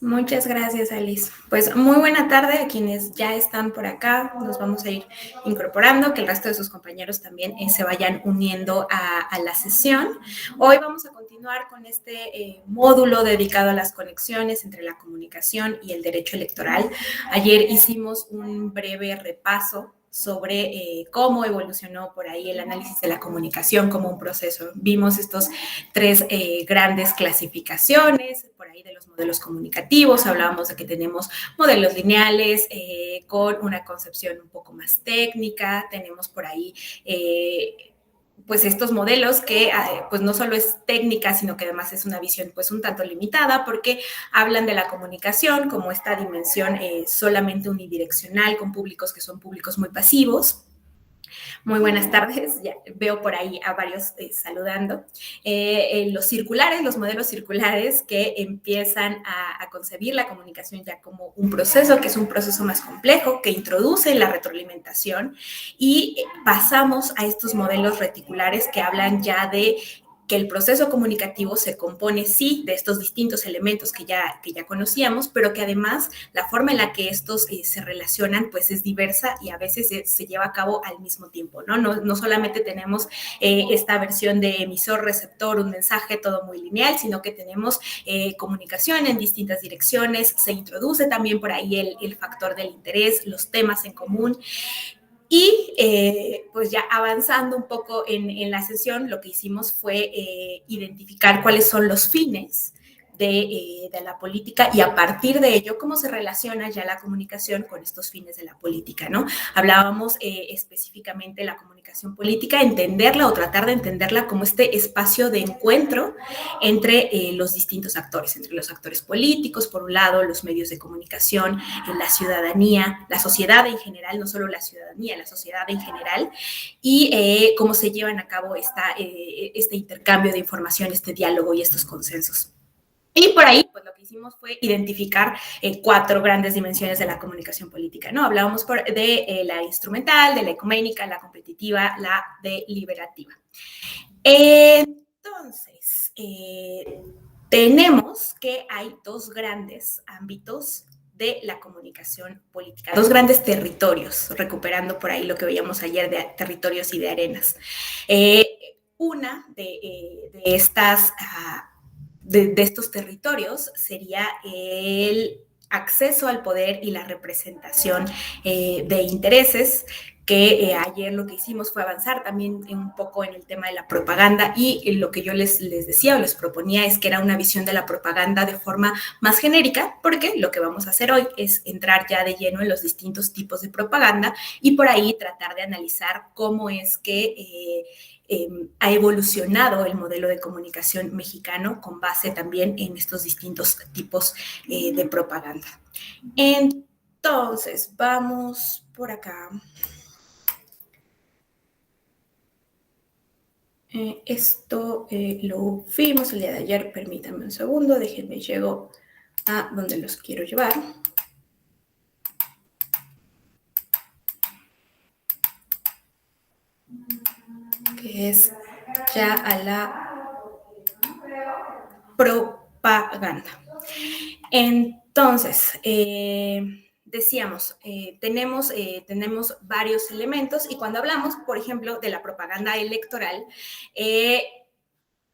Muchas gracias, Alice. Pues muy buena tarde a quienes ya están por acá. Nos vamos a ir incorporando, que el resto de sus compañeros también se vayan uniendo a la sesión. Hoy vamos a continuar con este módulo dedicado a las conexiones entre la comunicación y el derecho electoral. Ayer hicimos un breve repaso sobre cómo evolucionó por ahí el análisis de la comunicación como un proceso. Vimos estos tres grandes clasificaciones, por ahí de los modelos comunicativos, hablábamos de que tenemos modelos lineales con una concepción un poco más técnica, tenemos por ahí pues estos modelos que pues no solo es técnica, sino que además es una visión pues un tanto limitada porque hablan de la comunicación como esta dimensión solamente unidireccional con públicos que son públicos muy pasivos. Muy buenas tardes, ya veo por ahí a varios saludando. Los circulares, los modelos circulares que empiezan a concebir la comunicación ya como un proceso, que es un proceso más complejo, que introduce la retroalimentación y pasamos a estos modelos reticulares que hablan ya de que el proceso comunicativo se compone, sí, de estos distintos elementos que ya conocíamos, pero que además la forma en la que estos se relacionan pues es diversa y a veces se lleva a cabo al mismo tiempo, ¿no? No solamente tenemos esta versión de emisor-receptor, un mensaje todo muy lineal, sino que tenemos comunicación en distintas direcciones, se introduce también por ahí el factor del interés, los temas en común. Y pues ya avanzando un poco en la sesión, lo que hicimos fue identificar cuáles son los fines de la política y a partir de ello, cómo se relaciona ya la comunicación con estos fines de la política, ¿no? Hablábamos específicamente de la comunicación política, entenderla o tratar de entenderla como este espacio de encuentro entre los distintos actores, entre los actores políticos, por un lado, los medios de comunicación, la ciudadanía, la sociedad en general, no solo la ciudadanía, la sociedad en general, y cómo se llevan a cabo este intercambio de información, este diálogo y estos consensos. Y por ahí, pues lo que hicimos fue identificar cuatro grandes dimensiones de la comunicación política, ¿no? Hablábamos de la instrumental, de la ecuménica, la competitiva, la deliberativa. Entonces, tenemos que hay dos grandes ámbitos de la comunicación política, dos grandes territorios, recuperando por ahí lo que veíamos ayer de territorios y de arenas. Una de estas de estos territorios sería el acceso al poder y la representación de intereses, que ayer lo que hicimos fue avanzar también un poco en el tema de la propaganda y lo que yo les decía o les proponía es que era una visión de la propaganda de forma más genérica, porque lo que vamos a hacer hoy es entrar ya de lleno en los distintos tipos de propaganda y por ahí tratar de analizar cómo es que ha evolucionado el modelo de comunicación mexicano con base también en estos distintos tipos de propaganda. Entonces, vamos por acá. Esto lo vimos el día de ayer, permítanme un segundo, déjenme llego a donde los quiero llevar. Que es ya a la propaganda. Entonces, decíamos, tenemos varios elementos y cuando hablamos, por ejemplo, de la propaganda electoral,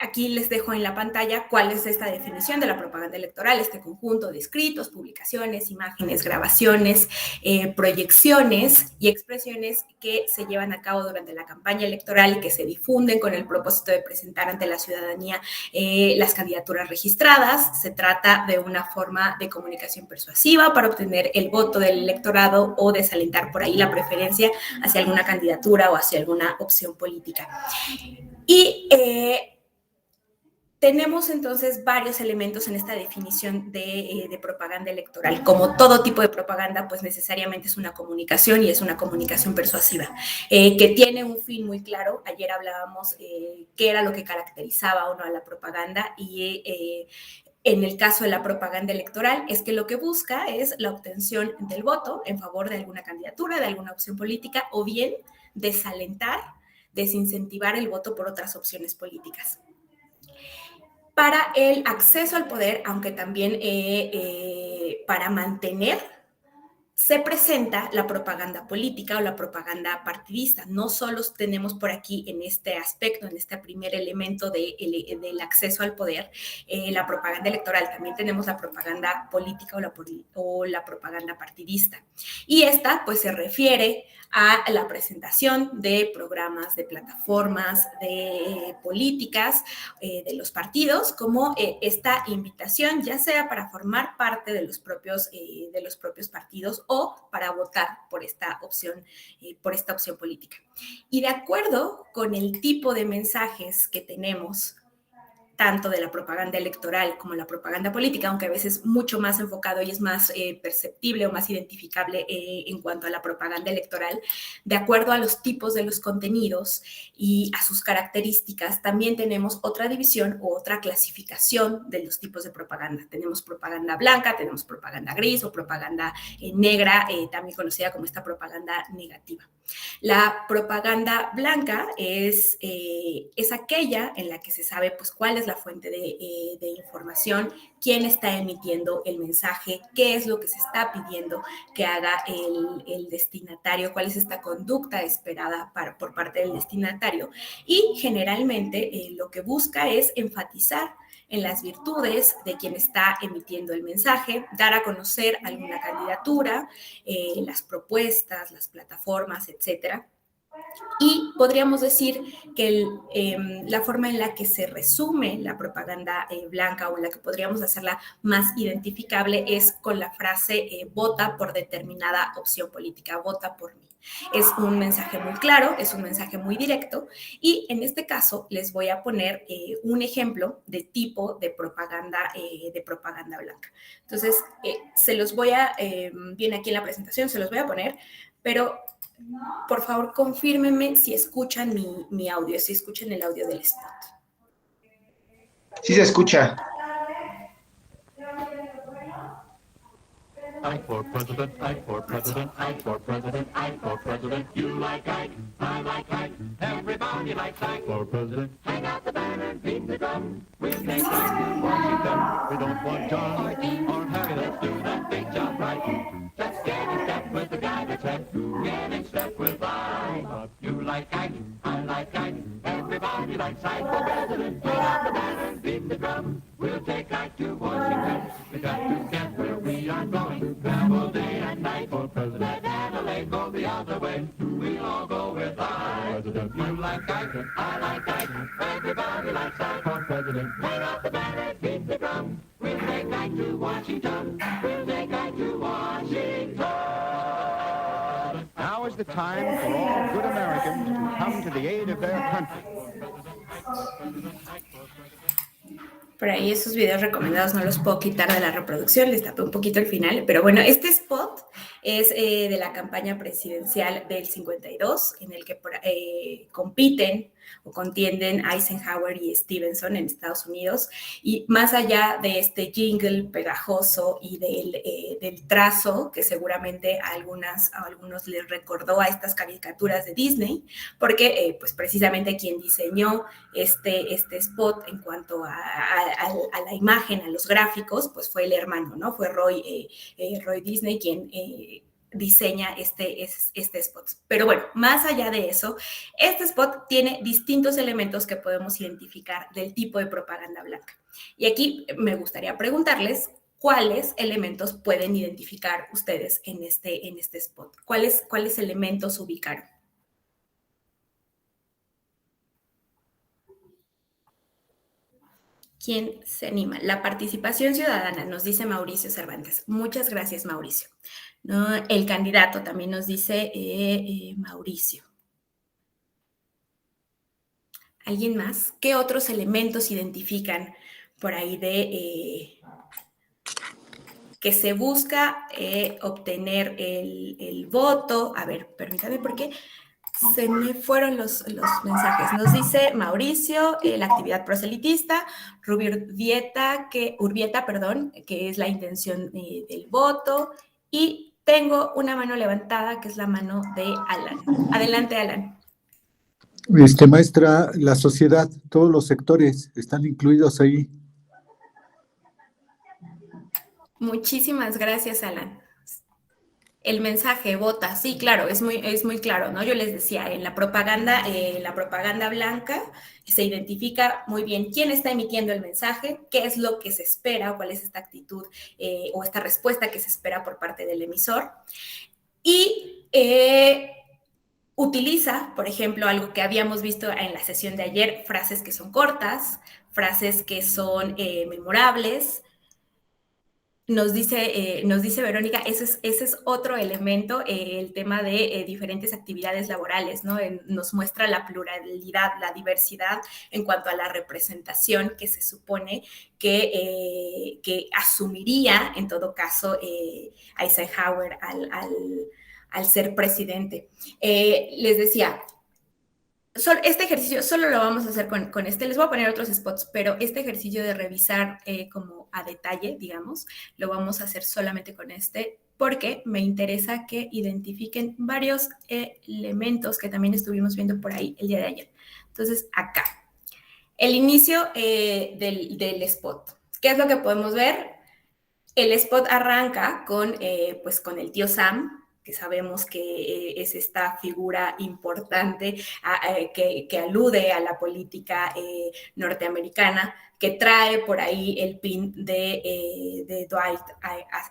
aquí les dejo en la pantalla cuál es esta definición de la propaganda electoral, este conjunto de escritos, publicaciones, imágenes, grabaciones, proyecciones y expresiones que se llevan a cabo durante la campaña electoral y que se difunden con el propósito de presentar ante la ciudadanía las candidaturas registradas. Se trata de una forma de comunicación persuasiva para obtener el voto del electorado o desalentar por ahí la preferencia hacia alguna candidatura o hacia alguna opción política. Y tenemos entonces varios elementos en esta definición de propaganda electoral. Como todo tipo de propaganda, pues necesariamente es una comunicación y es una comunicación persuasiva, que tiene un fin muy claro. Ayer hablábamos qué era lo que caracterizaba o no a la propaganda y en el caso de la propaganda electoral es que lo que busca es la obtención del voto en favor de alguna candidatura, de alguna opción política o bien desalentar, desincentivar el voto por otras opciones políticas. para el acceso al poder, aunque también para mantener, se presenta la propaganda política o la propaganda partidista. No solo tenemos por aquí en este aspecto, en este primer elemento del acceso al poder, la propaganda electoral, también tenemos la propaganda política o la propaganda partidista. Y esta pues se refiere a la presentación de programas, de plataformas, de políticas de los partidos, como esta invitación, ya sea para formar parte de los propios partidos o para votar por esta opción política. Y de acuerdo con el tipo de mensajes que tenemos, tanto de la propaganda electoral como la propaganda política, aunque a veces mucho más enfocado y es más perceptible o más identificable en cuanto a la propaganda electoral, de acuerdo a los tipos de los contenidos y a sus características, también tenemos otra división o otra clasificación de los tipos de propaganda. Tenemos propaganda blanca, tenemos propaganda gris o propaganda negra, también conocida como esta propaganda negativa. La propaganda blanca es aquella en la que se sabe pues cuál es la fuente de información, quién está emitiendo el mensaje, qué es lo que se está pidiendo que haga el destinatario, cuál es esta conducta esperada por parte del destinatario. Y generalmente lo que busca es enfatizar en las virtudes de quien está emitiendo el mensaje, dar a conocer alguna candidatura, las propuestas, las plataformas, etcétera. Y podríamos decir que la forma en la que se resume la propaganda blanca o en la que podríamos hacerla más identificable es con la frase vota por determinada opción política, vota por mí. Es un mensaje muy claro, es un mensaje muy directo y en este caso les voy a poner un ejemplo de tipo de propaganda blanca. Entonces, se los voy a, viene aquí en la presentación, se los voy a poner, pero por favor, confírmenme si escuchan mi audio, si escuchan el audio del spot. Sí se escucha. I for president, I for president, I for president, I for president. You like Ike, I like Ike, everybody likes Ike for president. Hang out the banner, beat the drum, we'll take Ike to Washington. We don't want John or Harry, let's do that big job right. Let's get in step with the guy that's right, get in step with Ike. You like Ike, I like Ike, everybody likes Ike for president. Hang out the banner, beat the drum, we'll take Ike to Washington. We got to get where we are going. Travel day and night for president. Let Adelaide go the other way. We'll all go with I. President. You like Ike, I like Ike. Everybody likes Ike for president. Hang out the banner, beat the drum. We'll take Ike to Washington. We'll take Ike to Washington. Now is the time for all good Americans to come to the aid of their country. Por ahí esos videos recomendados no los puedo quitar de la reproducción, les tapé un poquito el final, pero bueno, este spot es de la campaña presidencial del 52, en el que compiten o contienden Eisenhower y Stevenson en Estados Unidos, y más allá de este jingle pegajoso y del trazo que seguramente a algunos les recordó a estas caricaturas de Disney, porque pues precisamente quien diseñó este spot en cuanto a la imagen, a los gráficos, pues fue el hermano, ¿no? Fue Roy Disney quien diseña este spot. Pero bueno, más allá de eso, este spot tiene distintos elementos que podemos identificar del tipo de propaganda blanca. Y aquí me gustaría preguntarles cuáles elementos pueden identificar ustedes en este spot. ¿Cuáles elementos ubicaron? ¿Quién se anima? La participación ciudadana, nos dice Mauricio Cervantes. Muchas gracias, Mauricio. ¿No? El candidato también nos dice Mauricio. ¿Alguien más? ¿Qué otros elementos identifican por ahí de que se busca obtener el voto? A ver, permítame porque se me fueron los mensajes. Nos dice Mauricio, la actividad proselitista, Urbieta, que es la intención del voto, y tengo una mano levantada, que es la mano de Alan. Adelante, Alan. Maestra, la sociedad, todos los sectores están incluidos ahí. Muchísimas gracias, Alan. El mensaje, vota, sí, claro, es muy claro, ¿no? Yo les decía, en la propaganda blanca se identifica muy bien quién está emitiendo el mensaje, qué es lo que se espera, cuál es esta actitud o esta respuesta que se espera por parte del emisor. Y utiliza, por ejemplo, algo que habíamos visto en la sesión de ayer, frases que son cortas, frases que son memorables. Nos dice Verónica, ese es otro elemento, el tema de diferentes actividades laborales, ¿no? Nos muestra la pluralidad, la diversidad en cuanto a la representación que se supone que asumiría, en todo caso, Eisenhower al ser presidente. Les decía, este ejercicio solo lo vamos a hacer con este. Les voy a poner otros spots, pero este ejercicio de revisar como a detalle, digamos, lo vamos a hacer solamente con este, porque me interesa que identifiquen varios elementos que también estuvimos viendo por ahí el día de ayer. Entonces, acá, el inicio del spot. ¿Qué es lo que podemos ver? El spot arranca pues con el tío Sam, que sabemos que es esta figura importante que alude a la política norteamericana, que trae por ahí el pin de Dwight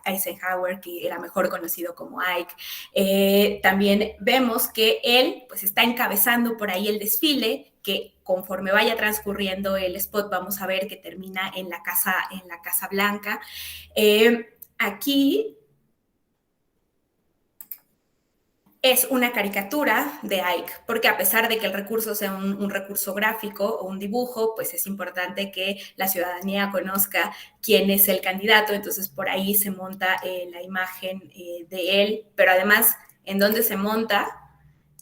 Eisenhower, que era mejor conocido como Ike. También vemos que él pues está encabezando por ahí el desfile, que conforme vaya transcurriendo el spot vamos a ver que termina en la Casa Blanca. Aquí es una caricatura de Ike, porque a pesar de que el recurso sea un recurso gráfico o un dibujo, pues es importante que la ciudadanía conozca quién es el candidato, entonces por ahí se monta la imagen de él, pero además, ¿en dónde se monta?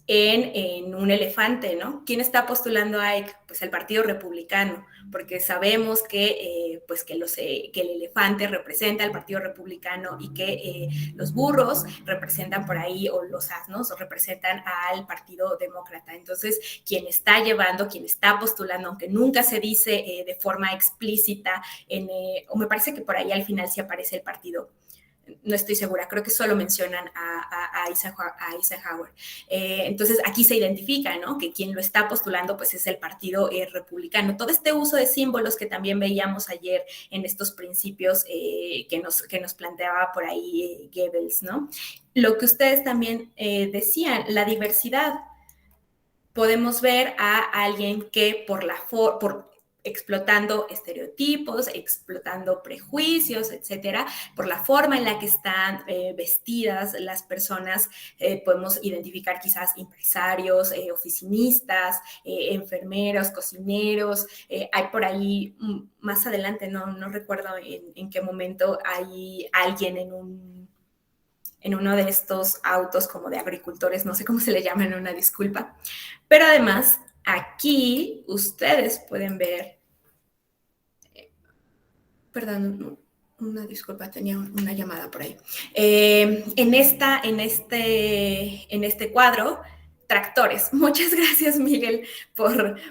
En un elefante, ¿no? ¿Quién está postulando a Ike? Pues el Partido Republicano, porque sabemos que, que el elefante representa al Partido Republicano y que los burros representan por ahí, o los asnos representan al Partido Demócrata. Entonces, quien está postulando, aunque nunca se dice de forma explícita, o me parece que por ahí al final sí aparece el partido, no estoy segura, creo que solo mencionan a Eisenhower. Entonces, aquí se identifica, ¿no? Que quien lo está postulando, pues es el Partido Republicano. Todo este uso de símbolos que también veíamos ayer en estos principios que nos planteaba por ahí Goebbels, ¿no? Lo que ustedes también decían, la diversidad. Podemos ver a alguien que por explotando estereotipos, explotando prejuicios, etcétera, por la forma en la que están vestidas las personas, podemos identificar quizás empresarios, oficinistas, enfermeros, cocineros. Hay por ahí, más adelante, no recuerdo en qué momento, hay alguien en uno de estos autos como de agricultores, no sé cómo se le llaman, una disculpa. Pero además, aquí ustedes pueden ver, perdón, una disculpa, tenía una llamada por ahí. En este cuadro, tractores. Muchas gracias, Miguel, por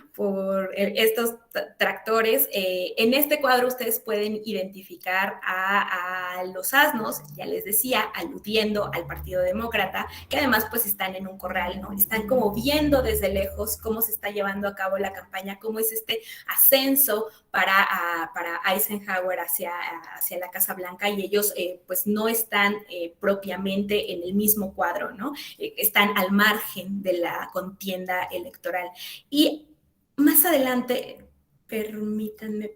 estos tractores. En este cuadro ustedes pueden identificar a los asnos, ya les decía, aludiendo al Partido Demócrata, que además pues están en un corral, ¿no? Están como viendo desde lejos cómo se está llevando a cabo la campaña, cómo es este ascenso para Eisenhower hacia la Casa Blanca, y ellos pues no están propiamente en el mismo cuadro, ¿no? Están al margen de la contienda electoral. Y más adelante, permítanme,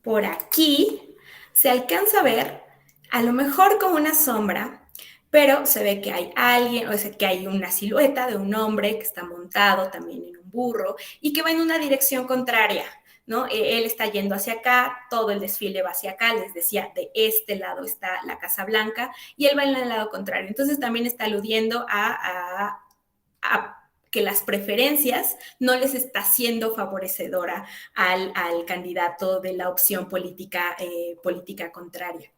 por aquí se alcanza a ver, a lo mejor como una sombra, pero se ve que hay alguien, o sea, que hay una silueta de un hombre que está montado también en un burro y que va en una dirección contraria, ¿no? Él está yendo hacia acá, todo el desfile va hacia acá, les decía, de este lado está la Casa Blanca y él va en el lado contrario. Entonces también está aludiendo a que las preferencias no les está siendo favorecedora al candidato de la opción política contraria.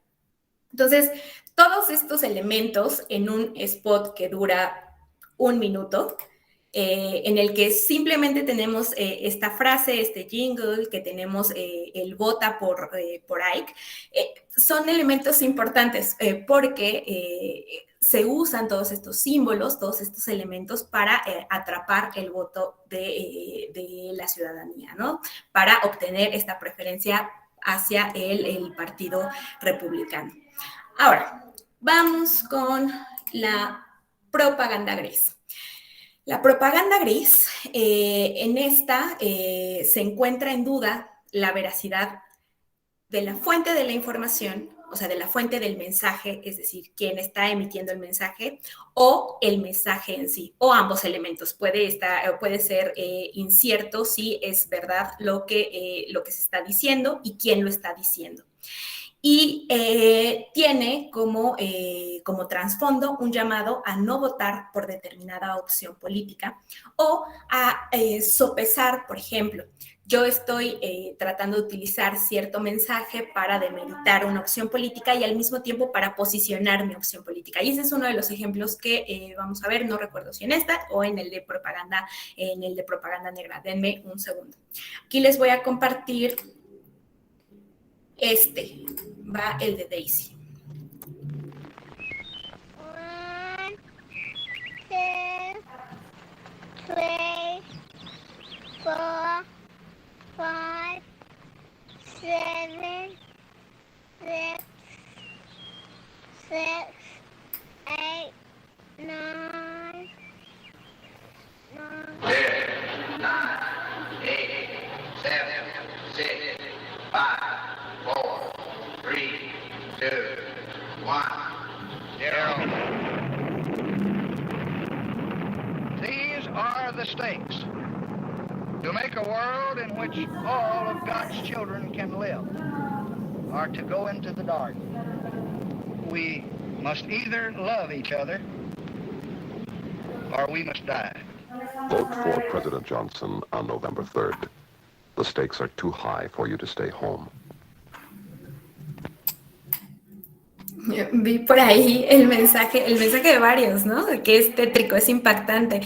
Entonces, todos estos elementos en un spot que dura 1 minuto en el que simplemente tenemos esta frase, este jingle, que tenemos el vota por Ike, son elementos importantes porque se usan todos estos símbolos, todos estos elementos para atrapar el voto de la ciudadanía, ¿no? Para obtener esta preferencia hacia el Partido Republicano. Ahora, vamos con la propaganda gris. La propaganda gris, en esta se encuentra en duda la veracidad de la fuente de la información, o sea, de la fuente del mensaje, es decir, quién está emitiendo el mensaje, o el mensaje en sí, o ambos elementos. Puede ser incierto si es verdad lo que se está diciendo y quién lo está diciendo. Y tiene como trasfondo un llamado a no votar por determinada opción política o a sopesar, por ejemplo, yo estoy tratando de utilizar cierto mensaje para demeritar una opción política y al mismo tiempo para posicionar mi opción política. Y ese es uno de los ejemplos que vamos a ver, no recuerdo si en esta o en el de propaganda negra. Denme un segundo. Aquí les voy a compartir va el de Daisy. 1, 2, 3, 4, 5, 7, 6, 8, 9, 10, 9, 8, 7, 6, 5, 4, 3, 2, 1, 0. These are the stakes to make a world in which all of God's children can live, or to go into the dark. We must either love each other or we must die. Vote for President Johnson on November 3rd. The stakes are too high for you to stay home. Vi por ahí el mensaje de varios, ¿no? Que es tétrico, es impactante.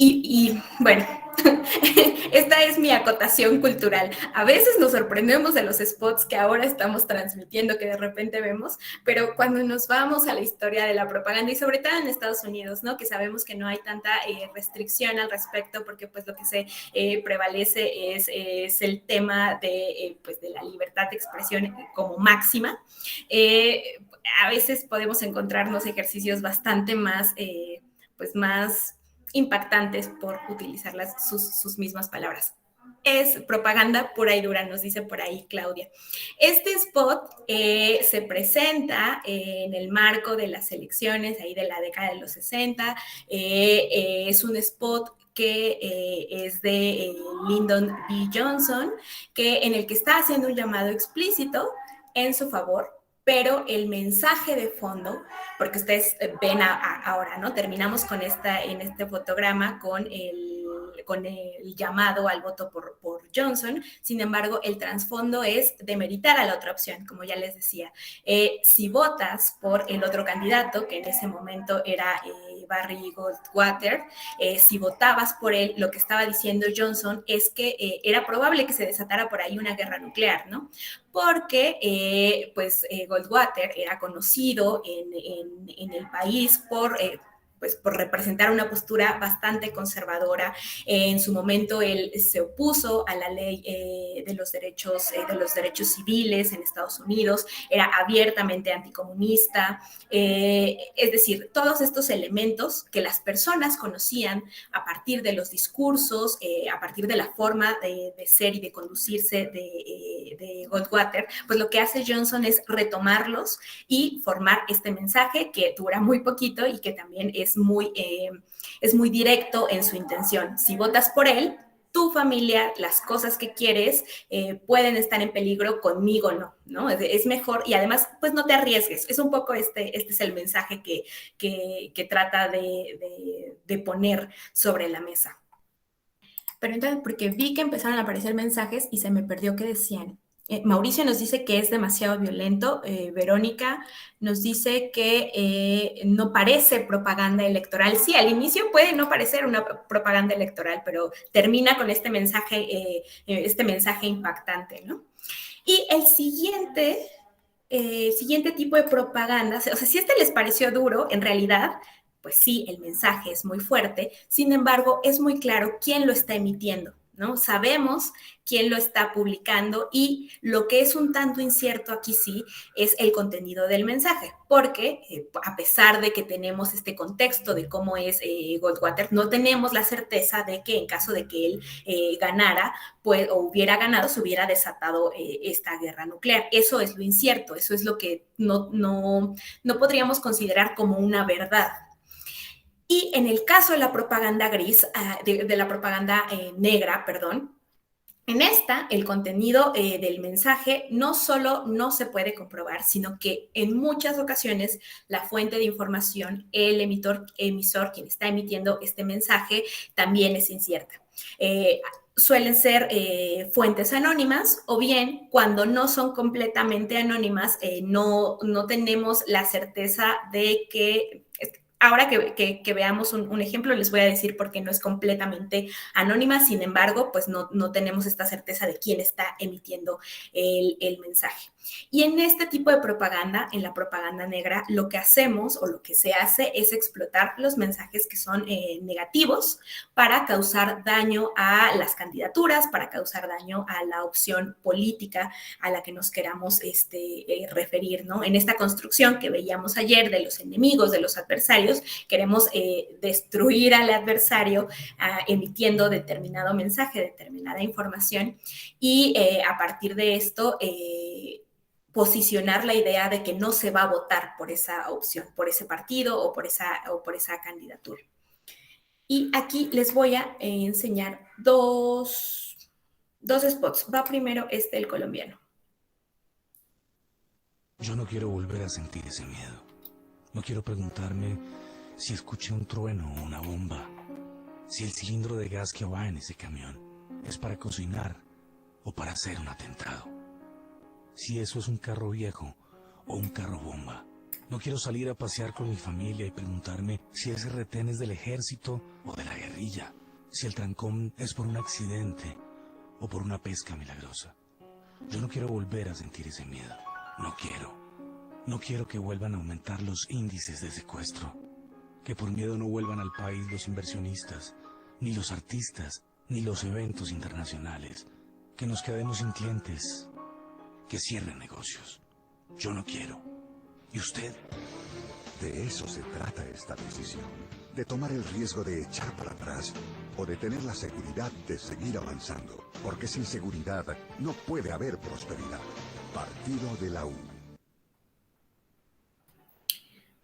Y bueno, esta es mi acotación cultural. A veces nos sorprendemos de los spots que ahora estamos transmitiendo, que de repente vemos, pero cuando nos vamos a la historia de la propaganda, y sobre todo en Estados Unidos, ¿no? Que sabemos que no hay tanta restricción al respecto, porque pues lo que se prevalece es el tema pues, de la libertad de expresión como máxima. A veces podemos encontrarnos ejercicios bastante más, pues más impactantes por utilizar sus mismas palabras. Es propaganda pura y dura, nos dice por ahí Claudia. Este spot se presenta en el marco de las elecciones ahí de la década de los 60. Es un spot que es de Lyndon B. Johnson, en el que está haciendo un llamado explícito en su favor, pero el mensaje de fondo, porque ustedes ven ahora, ¿no? Terminamos con en este fotograma con el llamado al voto por Johnson. Sin embargo, el trasfondo es demeritar a la otra opción, como ya les decía. Si votas por el otro candidato, que en ese momento era Barry Goldwater, si votabas por él, lo que estaba diciendo Johnson es que era probable que se desatara por ahí una guerra nuclear, ¿no? Porque Goldwater era conocido en el país por representar una postura bastante conservadora. En su momento él se opuso a la ley de los derechos civiles en Estados Unidos, era abiertamente anticomunista, es decir, todos estos elementos que las personas conocían a partir de los discursos, a partir de la forma de ser y de conducirse de Goldwater, pues lo que hace Johnson es retomarlos y formar este mensaje que dura muy poquito y que también es muy directo en su intención. Si votas por él, tu familia, las cosas que quieres pueden estar en peligro, conmigo ¿no? Es mejor y además pues no te arriesgues. Es un poco este es el mensaje que trata de poner sobre la mesa. Pero entonces, porque vi que empezaron a aparecer mensajes y se me perdió qué decían. Mauricio nos dice que es demasiado violento. Verónica nos dice que no parece propaganda electoral. Sí, al inicio puede no parecer una propaganda electoral, pero termina con este mensaje impactante, ¿no? Y el siguiente tipo de propaganda, o sea, si este les pareció duro, en realidad, pues sí, el mensaje es muy fuerte. Sin embargo, es muy claro quién lo está emitiendo, ¿no? Sabemos quién lo está publicando y lo que es un tanto incierto aquí sí es el contenido del mensaje, porque a pesar de que tenemos este contexto de cómo es Goldwater, no tenemos la certeza de que en caso de que él ganara, pues, o hubiera ganado, se hubiera desatado esta guerra nuclear. Eso es lo incierto, eso es lo que no podríamos considerar como una verdad. Y en el caso de la propaganda gris, de la propaganda negra, perdón, en esta, el contenido del mensaje no solo no se puede comprobar, sino que en muchas ocasiones la fuente de información, el emisor, quien está emitiendo este mensaje, también es incierta. Suelen ser fuentes anónimas o bien cuando no son completamente anónimas, no tenemos la certeza de que... Ahora que veamos un ejemplo, les voy a decir por qué no es completamente anónima, sin embargo, pues no tenemos esta certeza de quién está emitiendo el mensaje. Y en este tipo de propaganda, en la propaganda negra, lo que hacemos o lo que se hace es explotar los mensajes que son negativos para causar daño a las candidaturas, para causar daño a la opción política a la que nos queramos referir, ¿no? En esta construcción que veíamos ayer de los enemigos, de los adversarios, queremos destruir al adversario emitiendo determinado mensaje, determinada información y a partir de esto posicionar la idea de que no se va a votar por esa opción, por ese partido o por esa candidatura. Y aquí les voy a enseñar dos spots. Va primero el colombiano. Yo no quiero volver a sentir ese miedo. No quiero preguntarme si escuché un trueno o una bomba, si el cilindro de gas que va en ese camión es para cocinar o para hacer un atentado, si eso es un carro viejo o un carro bomba. No quiero salir a pasear con mi familia y preguntarme si ese retén es del ejército o de la guerrilla, si el trancón es por un accidente o por una pesca milagrosa. Yo no quiero volver a sentir ese miedo. No quiero que vuelvan a aumentar los índices de secuestro, que por miedo no vuelvan al país los inversionistas, ni los artistas, ni los eventos internacionales, que nos quedemos sin clientes, que cierren negocios. Yo no quiero. ¿Y usted? De eso se trata esta decisión, de tomar el riesgo de echar para atrás o de tener la seguridad de seguir avanzando, porque sin seguridad no puede haber prosperidad. Partido de la U.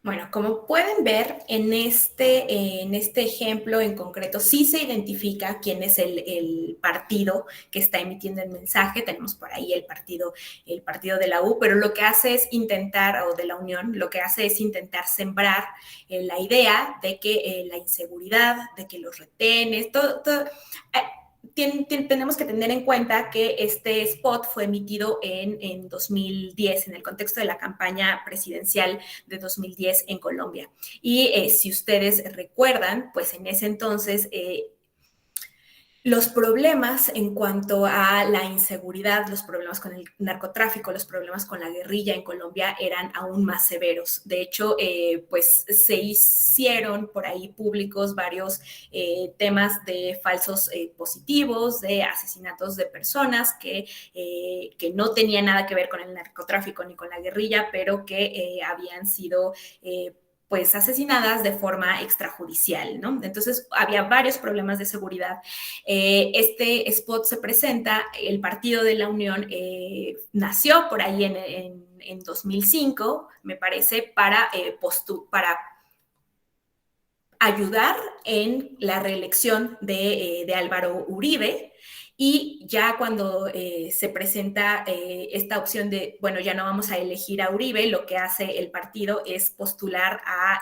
Bueno, como pueden ver en este ejemplo en concreto, sí se identifica quién es el partido que está emitiendo el mensaje. Tenemos por ahí el partido de la U, pero lo que hace es intentar, o de la Unión, lo que hace es intentar sembrar la idea de que la inseguridad, de que los retenes, todo tenemos que tener en cuenta que este spot fue emitido en 2010, en el contexto de la campaña presidencial de 2010 en Colombia. Y si ustedes recuerdan, pues en ese entonces los problemas en cuanto a la inseguridad, los problemas con el narcotráfico, los problemas con la guerrilla en Colombia eran aún más severos. De hecho, pues se hicieron por ahí públicos varios temas de falsos positivos, de asesinatos de personas que no tenían nada que ver con el narcotráfico ni con la guerrilla, pero que habían sido pues asesinadas de forma extrajudicial, ¿no? Entonces había varios problemas de seguridad. Este spot se presenta, el Partido de la Unión nació por ahí en 2005, me parece, para ayudar en la reelección de Álvaro Uribe. y ya cuando se presenta esta opción de, bueno, ya no vamos a elegir a Uribe, lo que hace el partido es postular a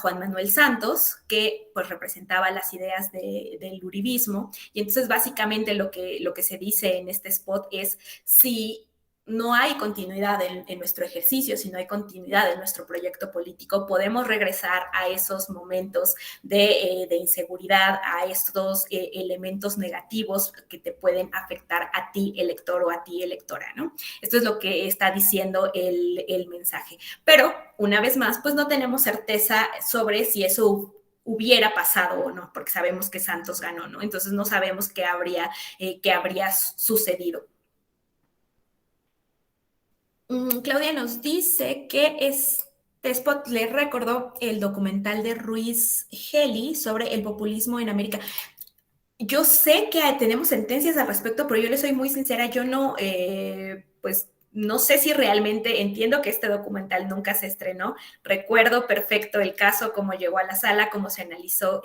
Juan Manuel Santos, que pues representaba las ideas del uribismo, y entonces básicamente lo que se dice en este spot es, si no hay continuidad en nuestro ejercicio, si no hay continuidad en nuestro proyecto político, podemos regresar a esos momentos de inseguridad, a estos elementos negativos que te pueden afectar a ti, elector, o a ti, electora, ¿no? Esto es lo que está diciendo el mensaje. Pero, una vez más, pues no tenemos certeza sobre si eso hubiera pasado o no, porque sabemos que Santos ganó, ¿no? Entonces no sabemos qué habría sucedido. Claudia nos dice que Spot le recordó el documental de Ruiz Heli sobre el populismo en América. Yo sé que tenemos sentencias al respecto, pero yo le soy muy sincera, yo no, pues no sé si realmente entiendo que este documental nunca se estrenó. Recuerdo perfecto el caso, cómo llegó a la sala, cómo se analizó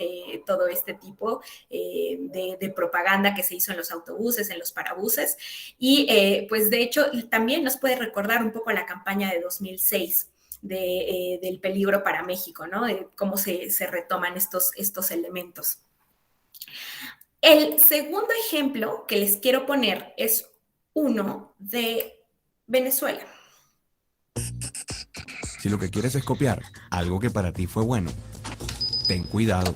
todo este tipo de propaganda que se hizo en los autobuses, en los parabuses. Y pues de hecho también nos puede recordar un poco la campaña de 2006 del peligro para México, ¿no? De cómo se retoman estos elementos. El segundo ejemplo que les quiero poner es uno de Venezuela. Si lo que quieres es copiar algo que para ti fue bueno, ten cuidado.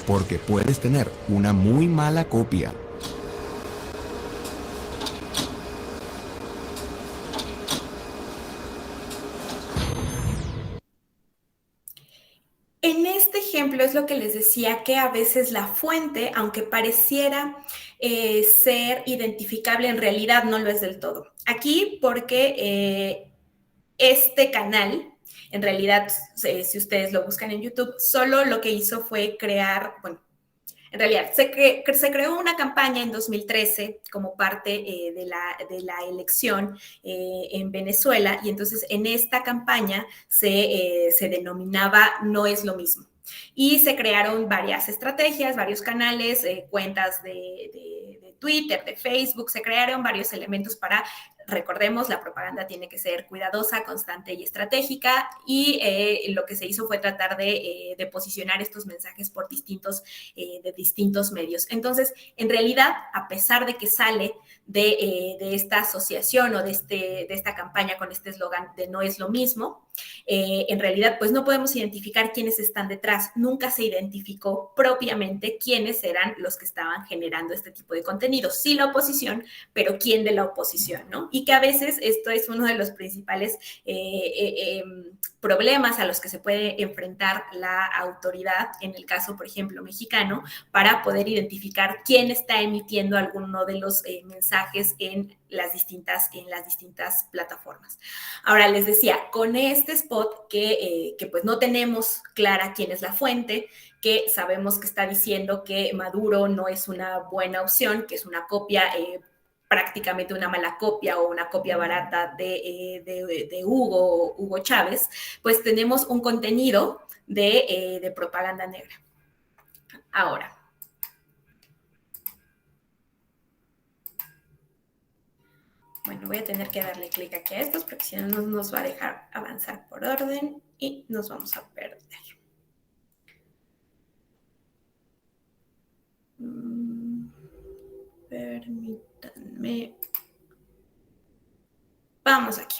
Porque puedes tener una muy mala copia. En este ejemplo es lo que les decía, que a veces la fuente, aunque pareciera ser identificable, en realidad no lo es del todo. Aquí porque este canal, en realidad, si ustedes lo buscan en YouTube, solo lo que hizo fue crear, bueno, en realidad, se creó una campaña en 2013 como parte de la elección en Venezuela, y entonces en esta campaña se denominaba No es lo mismo. Y se crearon varias estrategias, varios canales, cuentas de Twitter, de Facebook, se crearon varios elementos para, recordemos, la propaganda tiene que ser cuidadosa, constante y estratégica, y lo que se hizo fue tratar de posicionar estos mensajes por de distintos medios. Entonces, en realidad, a pesar de que sale de esta asociación o de esta campaña con este eslogan de no es lo mismo, en realidad, pues no podemos identificar quiénes están detrás. Nunca se identificó propiamente quiénes eran los que estaban generando este tipo de contenido. Sí, la oposición, pero ¿quién de la oposición, no? Y que a veces esto es uno de los principales problemas a los que se puede enfrentar la autoridad, en el caso, por ejemplo, mexicano, para poder identificar quién está emitiendo alguno de los mensajes en las distintas plataformas. Ahora, les decía, con este spot que pues no tenemos clara quién es la fuente, que sabemos que está diciendo que Maduro no es una buena opción, que es una copia, prácticamente una mala copia o una copia barata de Hugo Chávez, pues tenemos un contenido de propaganda negra. Ahora, bueno, voy a tener que darle clic aquí a estos porque si no nos va a dejar avanzar por orden y nos vamos a perder. Permítanme. Vamos aquí.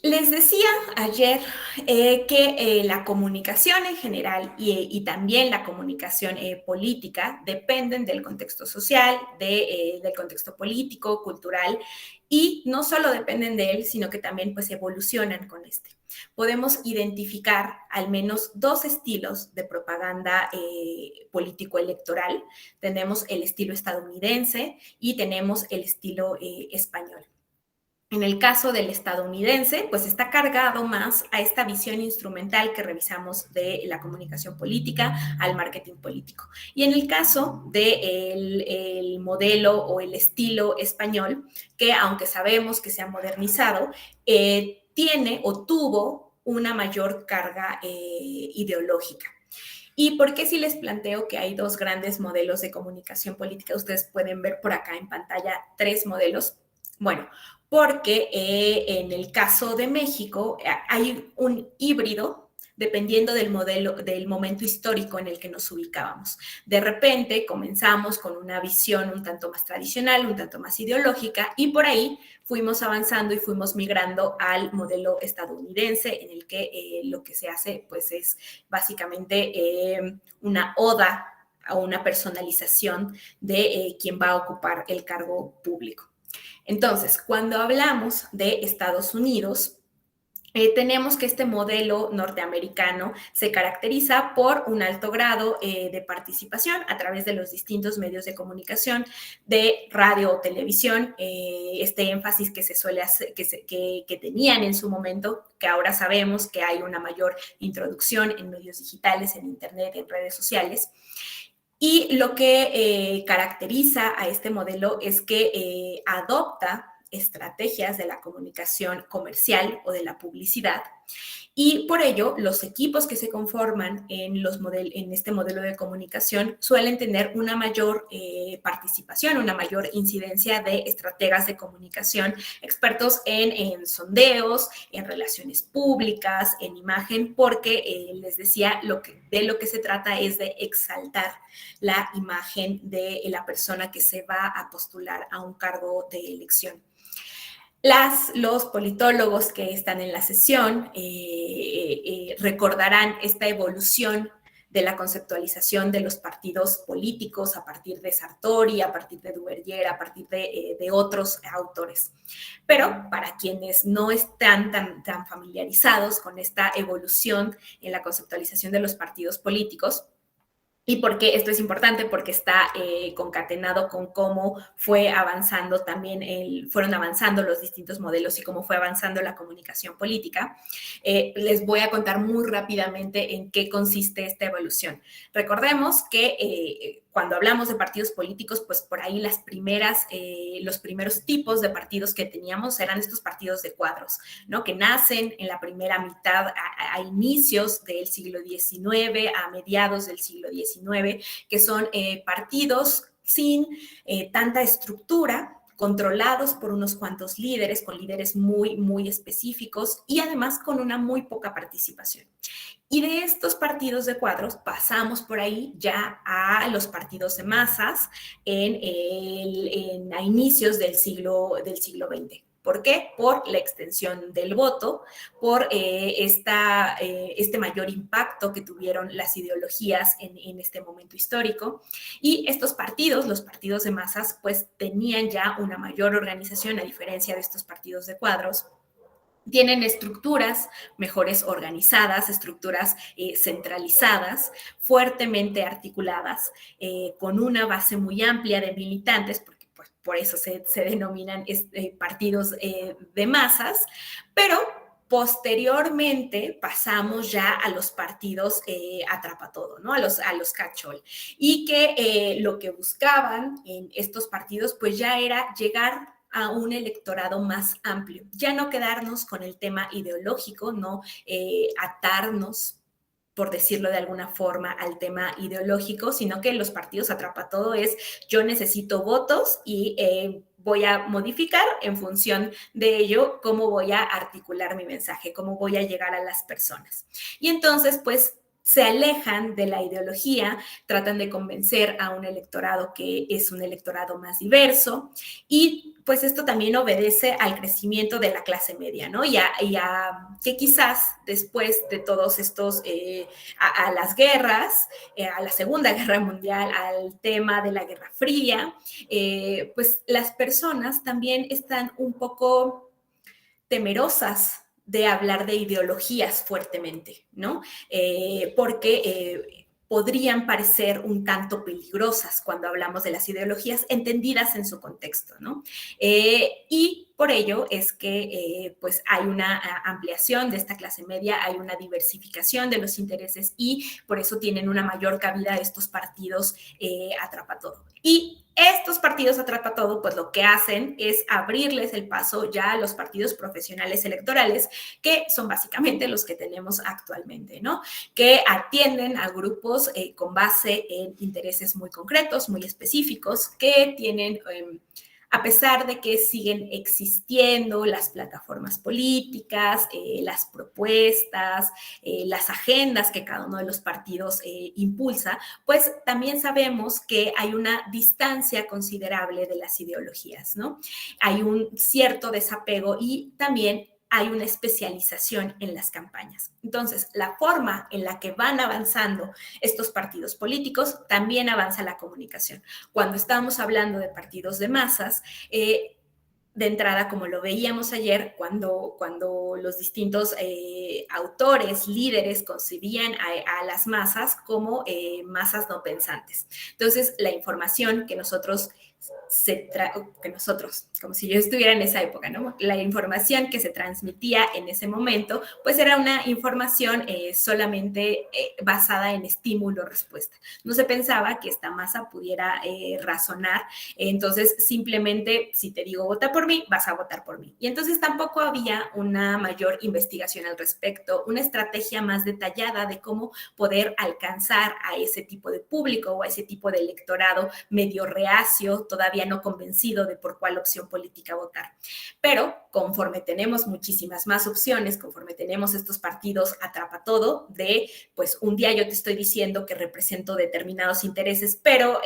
Les decía ayer que la comunicación en general y también la comunicación política dependen del contexto social, del contexto político, cultural, y no solo dependen de él, sino que también pues evolucionan con este. Podemos identificar al menos dos estilos de propaganda político-electoral. Tenemos el estilo estadounidense y tenemos el estilo español. En el caso del estadounidense, pues está cargado más a esta visión instrumental que revisamos de la comunicación política, al marketing político. Y en el caso del modelo o el estilo español, que aunque sabemos que se ha modernizado, tiene o tuvo una mayor carga ideológica. ¿Y por qué si les planteo que hay dos grandes modelos de comunicación política? Ustedes pueden ver por acá en pantalla 3 modelos. Bueno, porque en el caso de México hay un híbrido dependiendo del modelo, del momento histórico en el que nos ubicábamos. De repente comenzamos con una visión un tanto más tradicional, un tanto más ideológica, y por ahí fuimos avanzando y fuimos migrando al modelo estadounidense, en el que lo que se hace pues es básicamente una oda a una personalización de quien va a ocupar el cargo público. Entonces, cuando hablamos de Estados Unidos, tenemos que este modelo norteamericano se caracteriza por un alto grado de participación a través de los distintos medios de comunicación, de radio o televisión, este énfasis que se suele hacer, que tenían en su momento, que ahora sabemos que hay una mayor introducción en medios digitales, en internet, en redes sociales. Y lo que caracteriza a este modelo es que adopta estrategias de la comunicación comercial o de la publicidad, y por ello los equipos que se conforman en este modelo de comunicación suelen tener una mayor participación, una mayor incidencia de estrategas de comunicación, expertos en sondeos, en relaciones públicas, en imagen, porque les decía, de lo que se trata es de exaltar la imagen de la persona que se va a postular a un cargo de elección. Los politólogos que están en la sesión recordarán esta evolución de la conceptualización de los partidos políticos a partir de Sartori, a partir de Duverger, a partir de otros autores. Pero para quienes no están tan familiarizados con esta evolución en la conceptualización de los partidos políticos, y porque esto es importante, porque está concatenado con cómo fue avanzando también, fueron avanzando los distintos modelos y cómo fue avanzando la comunicación política. Les voy a contar muy rápidamente en qué consiste esta evolución. Recordemos que cuando hablamos de partidos políticos, pues por ahí los primeros tipos de partidos que teníamos eran estos partidos de cuadros, ¿no? Que nacen en la primera mitad, a inicios del siglo XIX, a mediados del siglo XIX, que son partidos sin tanta estructura, controlados por unos cuantos líderes, con líderes muy, muy específicos y además con una muy poca participación. Y de estos partidos de cuadros pasamos por ahí ya a los partidos de masas a inicios del siglo XX. ¿Por qué? Por la extensión del voto, por este mayor impacto que tuvieron las ideologías en este momento histórico. Y estos partidos, los partidos de masas, pues tenían ya una mayor organización, a diferencia de estos partidos de cuadros. Tienen estructuras mejores organizadas, estructuras centralizadas, fuertemente articuladas, con una base muy amplia de militantes, porque pues, por eso se denominan partidos de masas, pero posteriormente pasamos ya a los partidos atrapatodo, ¿no? A los catch-all, y que lo que buscaban en estos partidos pues ya era llegar a un electorado más amplio, ya no quedarnos con el tema ideológico, no atarnos, por decirlo de alguna forma, al tema ideológico, sino que los partidos atrapatodo es yo necesito votos y voy a modificar en función de ello cómo voy a articular mi mensaje, cómo voy a llegar a las personas. Y entonces, pues, se alejan de la ideología, tratan de convencer a un electorado que es un electorado más diverso, y pues esto también obedece al crecimiento de la clase media, ¿no? Y a que quizás después de todos estos, a las guerras, a la Segunda Guerra Mundial, al tema de la Guerra Fría, pues las personas también están un poco temerosas de hablar de ideologías fuertemente, ¿no? Porque podrían parecer un tanto peligrosas cuando hablamos de las ideologías entendidas en su contexto, ¿no? Y por ello es que pues hay una ampliación de esta clase media, hay una diversificación de los intereses y por eso tienen una mayor cabida estos partidos atrapatodo. Y estos partidos atrapatodo, pues lo que hacen es abrirles el paso ya a los partidos profesionales electorales, que son básicamente los que tenemos actualmente, ¿no? Que atienden a grupos con base en intereses muy concretos, muy específicos, que tienen... a pesar de que siguen existiendo las plataformas políticas, las propuestas, las agendas que cada uno de los partidos impulsa, pues también sabemos que hay una distancia considerable de las ideologías, ¿no? Hay un cierto desapego y también hay una especialización en las campañas. Entonces, la forma en la que van avanzando estos partidos políticos, también avanza la comunicación. Cuando estamos hablando de partidos de masas, de entrada, como lo veíamos ayer, cuando los distintos autores, líderes, concebían a las masas como masas no pensantes. Entonces, la información que nosotros, como si yo estuviera en esa época, ¿no? La información que se transmitía en ese momento, pues era una información solamente basada en estímulo-respuesta. No se pensaba que esta masa pudiera razonar, entonces simplemente si te digo vota por mí, vas a votar por mí. Y entonces tampoco había una mayor investigación al respecto, una estrategia más detallada de cómo poder alcanzar a ese tipo de público o a ese tipo de electorado medio reacio, todavía no convencido de por cuál opción política votar. Pero conforme tenemos muchísimas más opciones, conforme tenemos estos partidos atrapatodo de, pues un día yo te estoy diciendo que represento determinados intereses, pero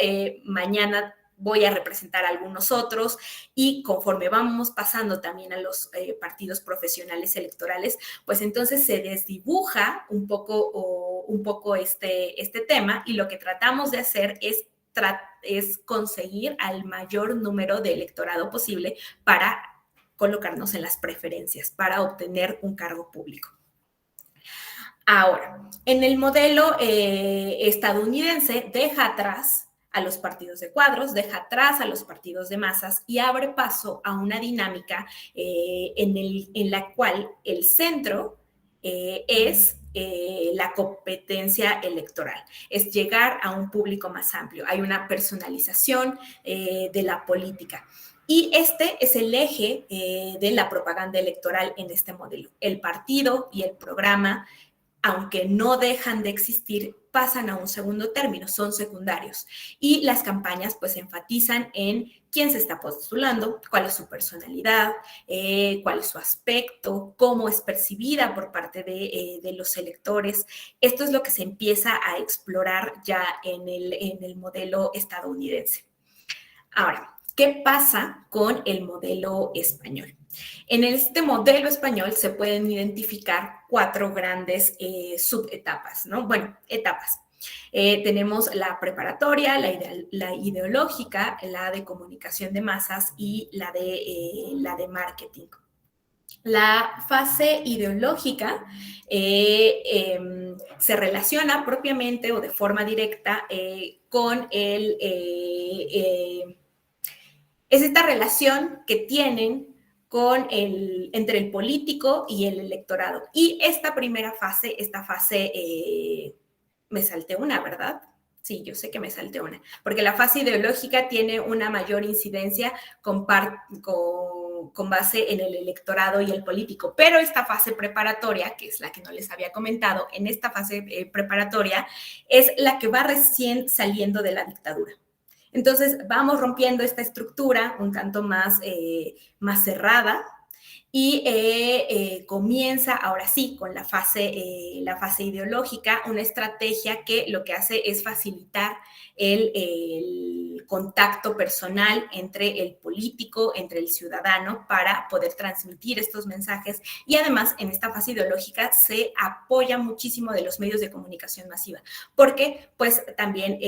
mañana voy a representar a algunos otros, y conforme vamos pasando también a los partidos profesionales electorales, pues entonces se desdibuja un poco este tema, y lo que tratamos de hacer es conseguir al mayor número de electorado posible para colocarnos en las preferencias, para obtener un cargo público. Ahora, en el modelo estadounidense deja atrás a los partidos de cuadros, deja atrás a los partidos de masas y abre paso a una dinámica en la cual el centro es la competencia electoral, es llegar a un público más amplio. Hay una personalización de la política. Y este es el eje de la propaganda electoral en este modelo. El partido y el programa, aunque no dejan de existir, pasan a un segundo término, son secundarios. Y las campañas pues enfatizan en quién se está postulando, cuál es su personalidad, cuál es su aspecto, cómo es percibida por parte de los electores. Esto es lo que se empieza a explorar ya en el modelo estadounidense. Ahora, ¿qué pasa con el modelo español? En este modelo español se pueden identificar 4 grandes subetapas, ¿no? Bueno, etapas. Tenemos la preparatoria, la ideológica, la de comunicación de masas y la de marketing. La fase ideológica se relaciona propiamente o de forma directa con es esta relación que tienen entre el político y el electorado. Y esta primera fase, me salté una, ¿verdad? Sí, yo sé que me salté una, porque la fase ideológica tiene una mayor incidencia con base en el electorado y el político, pero esta fase preparatoria, que es la que no les había comentado, en esta fase preparatoria es la que va recién saliendo de la dictadura. Entonces, vamos rompiendo esta estructura un tanto más cerrada y comienza ahora sí con la fase ideológica, una estrategia que lo que hace es facilitar el contacto personal entre el político, entre el ciudadano, para poder transmitir estos mensajes. Y además, en esta fase ideológica se apoya muchísimo de los medios de comunicación masiva, porque pues también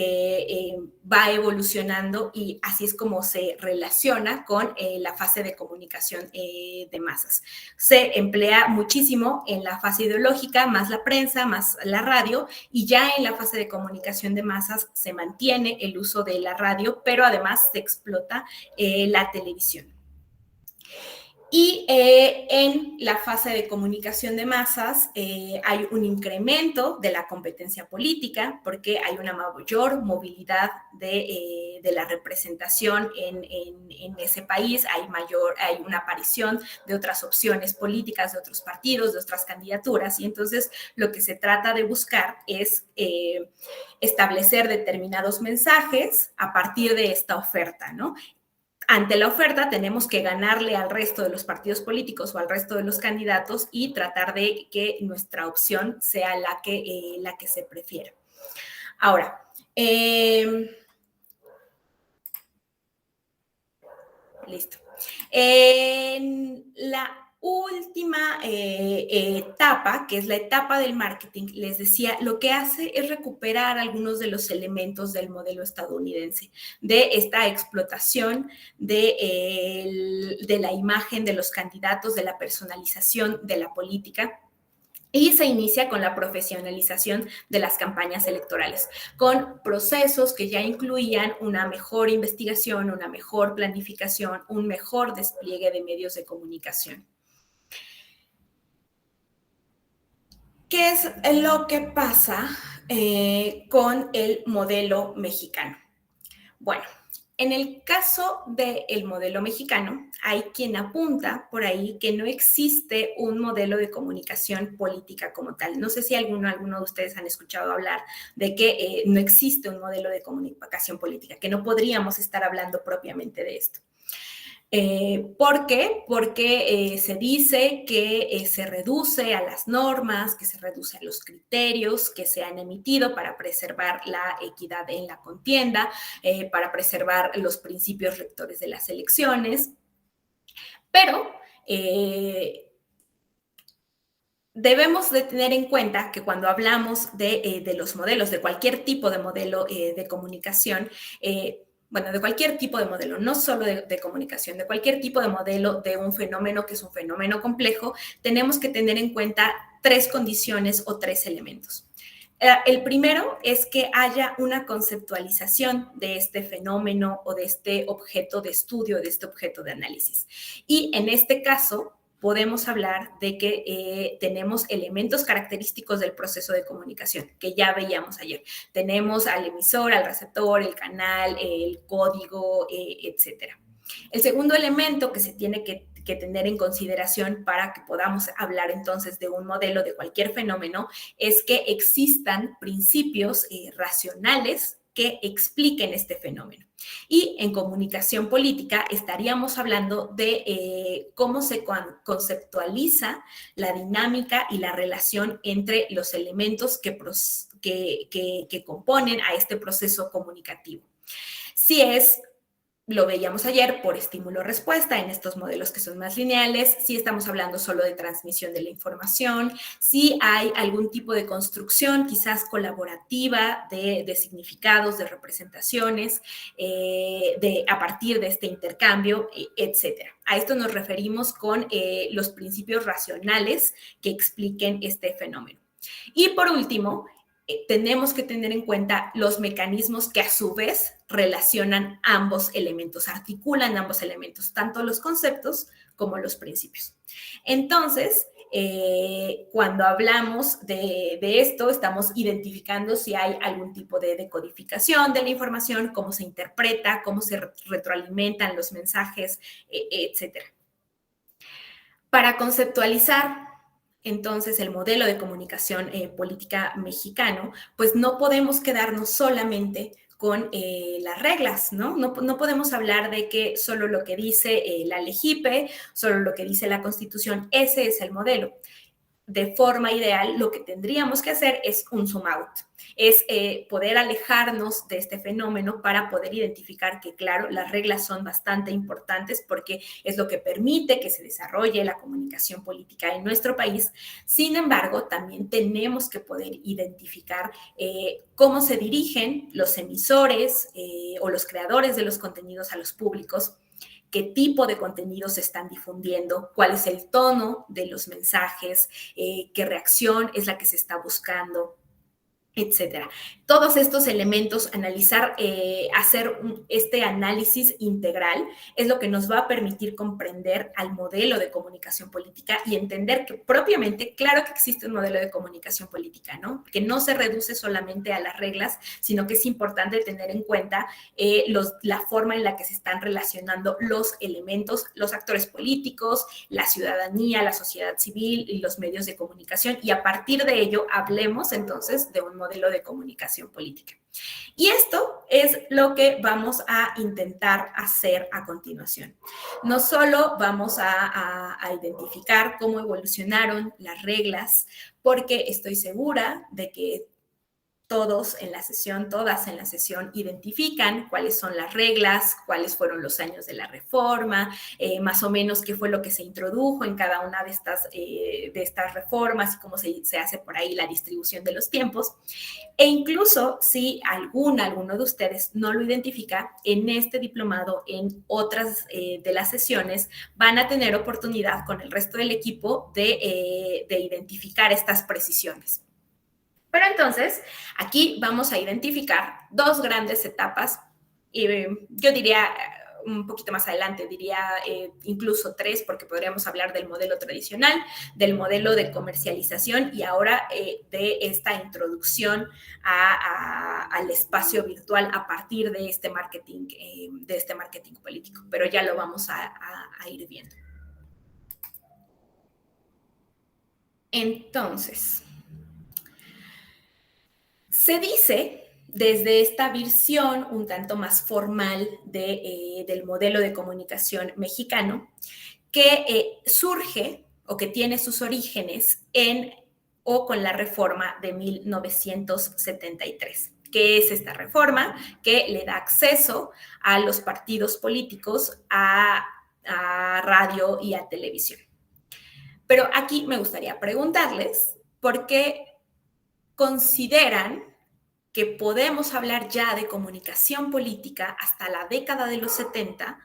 va evolucionando y así es como se relaciona con la fase de comunicación de masas. Se emplea muchísimo en la fase ideológica, más la prensa, más la radio, y ya en la fase de comunicación de masas se mantiene el uso de la radio, pero además se explota la televisión. Y en la fase de comunicación de masas hay un incremento de la competencia política porque hay una mayor movilidad de la representación en ese país, hay una aparición de otras opciones políticas, de otros partidos, de otras candidaturas, y entonces lo que se trata de buscar es establecer determinados mensajes a partir de esta oferta, ¿no? Ante la oferta tenemos que ganarle al resto de los partidos políticos o al resto de los candidatos y tratar de que nuestra opción sea la que se prefiera. Ahora, listo. En la última etapa, que es la etapa del marketing, les decía, lo que hace es recuperar algunos de los elementos del modelo estadounidense, de esta explotación de la imagen de los candidatos, de la personalización de la política. Y se inicia con la profesionalización de las campañas electorales, con procesos que ya incluían una mejor investigación, una mejor planificación, un mejor despliegue de medios de comunicación. ¿Qué es lo que pasa con el modelo mexicano? Bueno, en el caso del modelo mexicano, hay quien apunta por ahí que no existe un modelo de comunicación política como tal. No sé si alguno de ustedes han escuchado hablar de que no existe un modelo de comunicación política, que no podríamos estar hablando propiamente de esto. ¿Por qué? Porque se dice que se reduce a las normas, que se reduce a los criterios que se han emitido para preservar la equidad en la contienda, para preservar los principios rectores de las elecciones. Pero debemos de tener en cuenta que cuando hablamos de los modelos, de cualquier tipo de modelo de comunicación, bueno, de cualquier tipo de modelo, no solo de comunicación, de cualquier tipo de modelo de un fenómeno que es un fenómeno complejo, tenemos que tener en cuenta 3 condiciones o 3 elementos. El primero es que haya una conceptualización de este fenómeno o de este objeto de estudio, de este objeto de análisis. Y en este caso, podemos hablar de que tenemos elementos característicos del proceso de comunicación, que ya veíamos ayer. Tenemos al emisor, al receptor, el canal, el código, etcétera. El segundo elemento que se tiene que tener en consideración para que podamos hablar entonces de un modelo de cualquier fenómeno es que existan principios racionales que expliquen este fenómeno. Y en comunicación política estaríamos hablando de cómo se conceptualiza la dinámica y la relación entre los elementos que componen a este proceso comunicativo. Si es, lo veíamos ayer, por estímulo-respuesta en estos modelos que son más lineales, si estamos hablando solo de transmisión de la información, si hay algún tipo de construcción quizás colaborativa de significados, de representaciones, a partir de este intercambio, etcétera. A esto nos referimos con los principios racionales que expliquen este fenómeno. Y por último, tenemos que tener en cuenta los mecanismos que a su vez relacionan ambos elementos, articulan ambos elementos, tanto los conceptos como los principios. Entonces, cuando hablamos de esto, estamos identificando si hay algún tipo de decodificación de la información, cómo se interpreta, cómo se retroalimentan los mensajes, etcétera. Para conceptualizar entonces el modelo de comunicación política mexicano, pues no podemos quedarnos solamente con las reglas, ¿no? No podemos hablar de que solo lo que dice la LEGIPE, solo lo que dice la Constitución, ese es el modelo. De forma ideal, lo que tendríamos que hacer es un zoom out, es poder alejarnos de este fenómeno para poder identificar que, claro, las reglas son bastante importantes porque es lo que permite que se desarrolle la comunicación política en nuestro país. Sin embargo, también tenemos que poder identificar cómo se dirigen los emisores o los creadores de los contenidos a los públicos, qué tipo de contenidos se están difundiendo, cuál es el tono de los mensajes, qué reacción es la que se está buscando. etcétera. Todos estos elementos, analizar, hacer este análisis integral es lo que nos va a permitir comprender al modelo de comunicación política y entender que propiamente, claro que existe un modelo de comunicación política, ¿no? Que no se reduce solamente a las reglas, sino que es importante tener en cuenta la forma en la que se están relacionando los elementos, los actores políticos, la ciudadanía, la sociedad civil y los medios de comunicación, y a partir de ello hablemos entonces de un modelo de comunicación política. Y esto es lo que vamos a intentar hacer a continuación. No solo vamos a identificar cómo evolucionaron las reglas, porque estoy segura de que todas en la sesión identifican cuáles son las reglas, cuáles fueron los años de la reforma, más o menos qué fue lo que se introdujo en cada una de estas reformas y cómo se hace por ahí la distribución de los tiempos. E incluso si alguno de ustedes no lo identifica, en este diplomado, en otras de las sesiones, van a tener oportunidad con el resto del equipo de identificar estas precisiones. Pero entonces, aquí vamos a identificar dos grandes etapas, yo diría un poquito más adelante, diría incluso tres, porque podríamos hablar del modelo tradicional, del modelo de comercialización y ahora de esta introducción al espacio virtual a partir de este marketing político, pero ya lo vamos a ir viendo. Entonces, se dice, desde esta visión un tanto más formal del modelo de comunicación mexicano, que surge o que tiene sus orígenes con la reforma de 1973. ¿Qué es esta reforma? Que le da acceso a los partidos políticos, a radio y a televisión. Pero aquí me gustaría preguntarles, ¿por qué consideran que podemos hablar ya de comunicación política hasta la década de los 70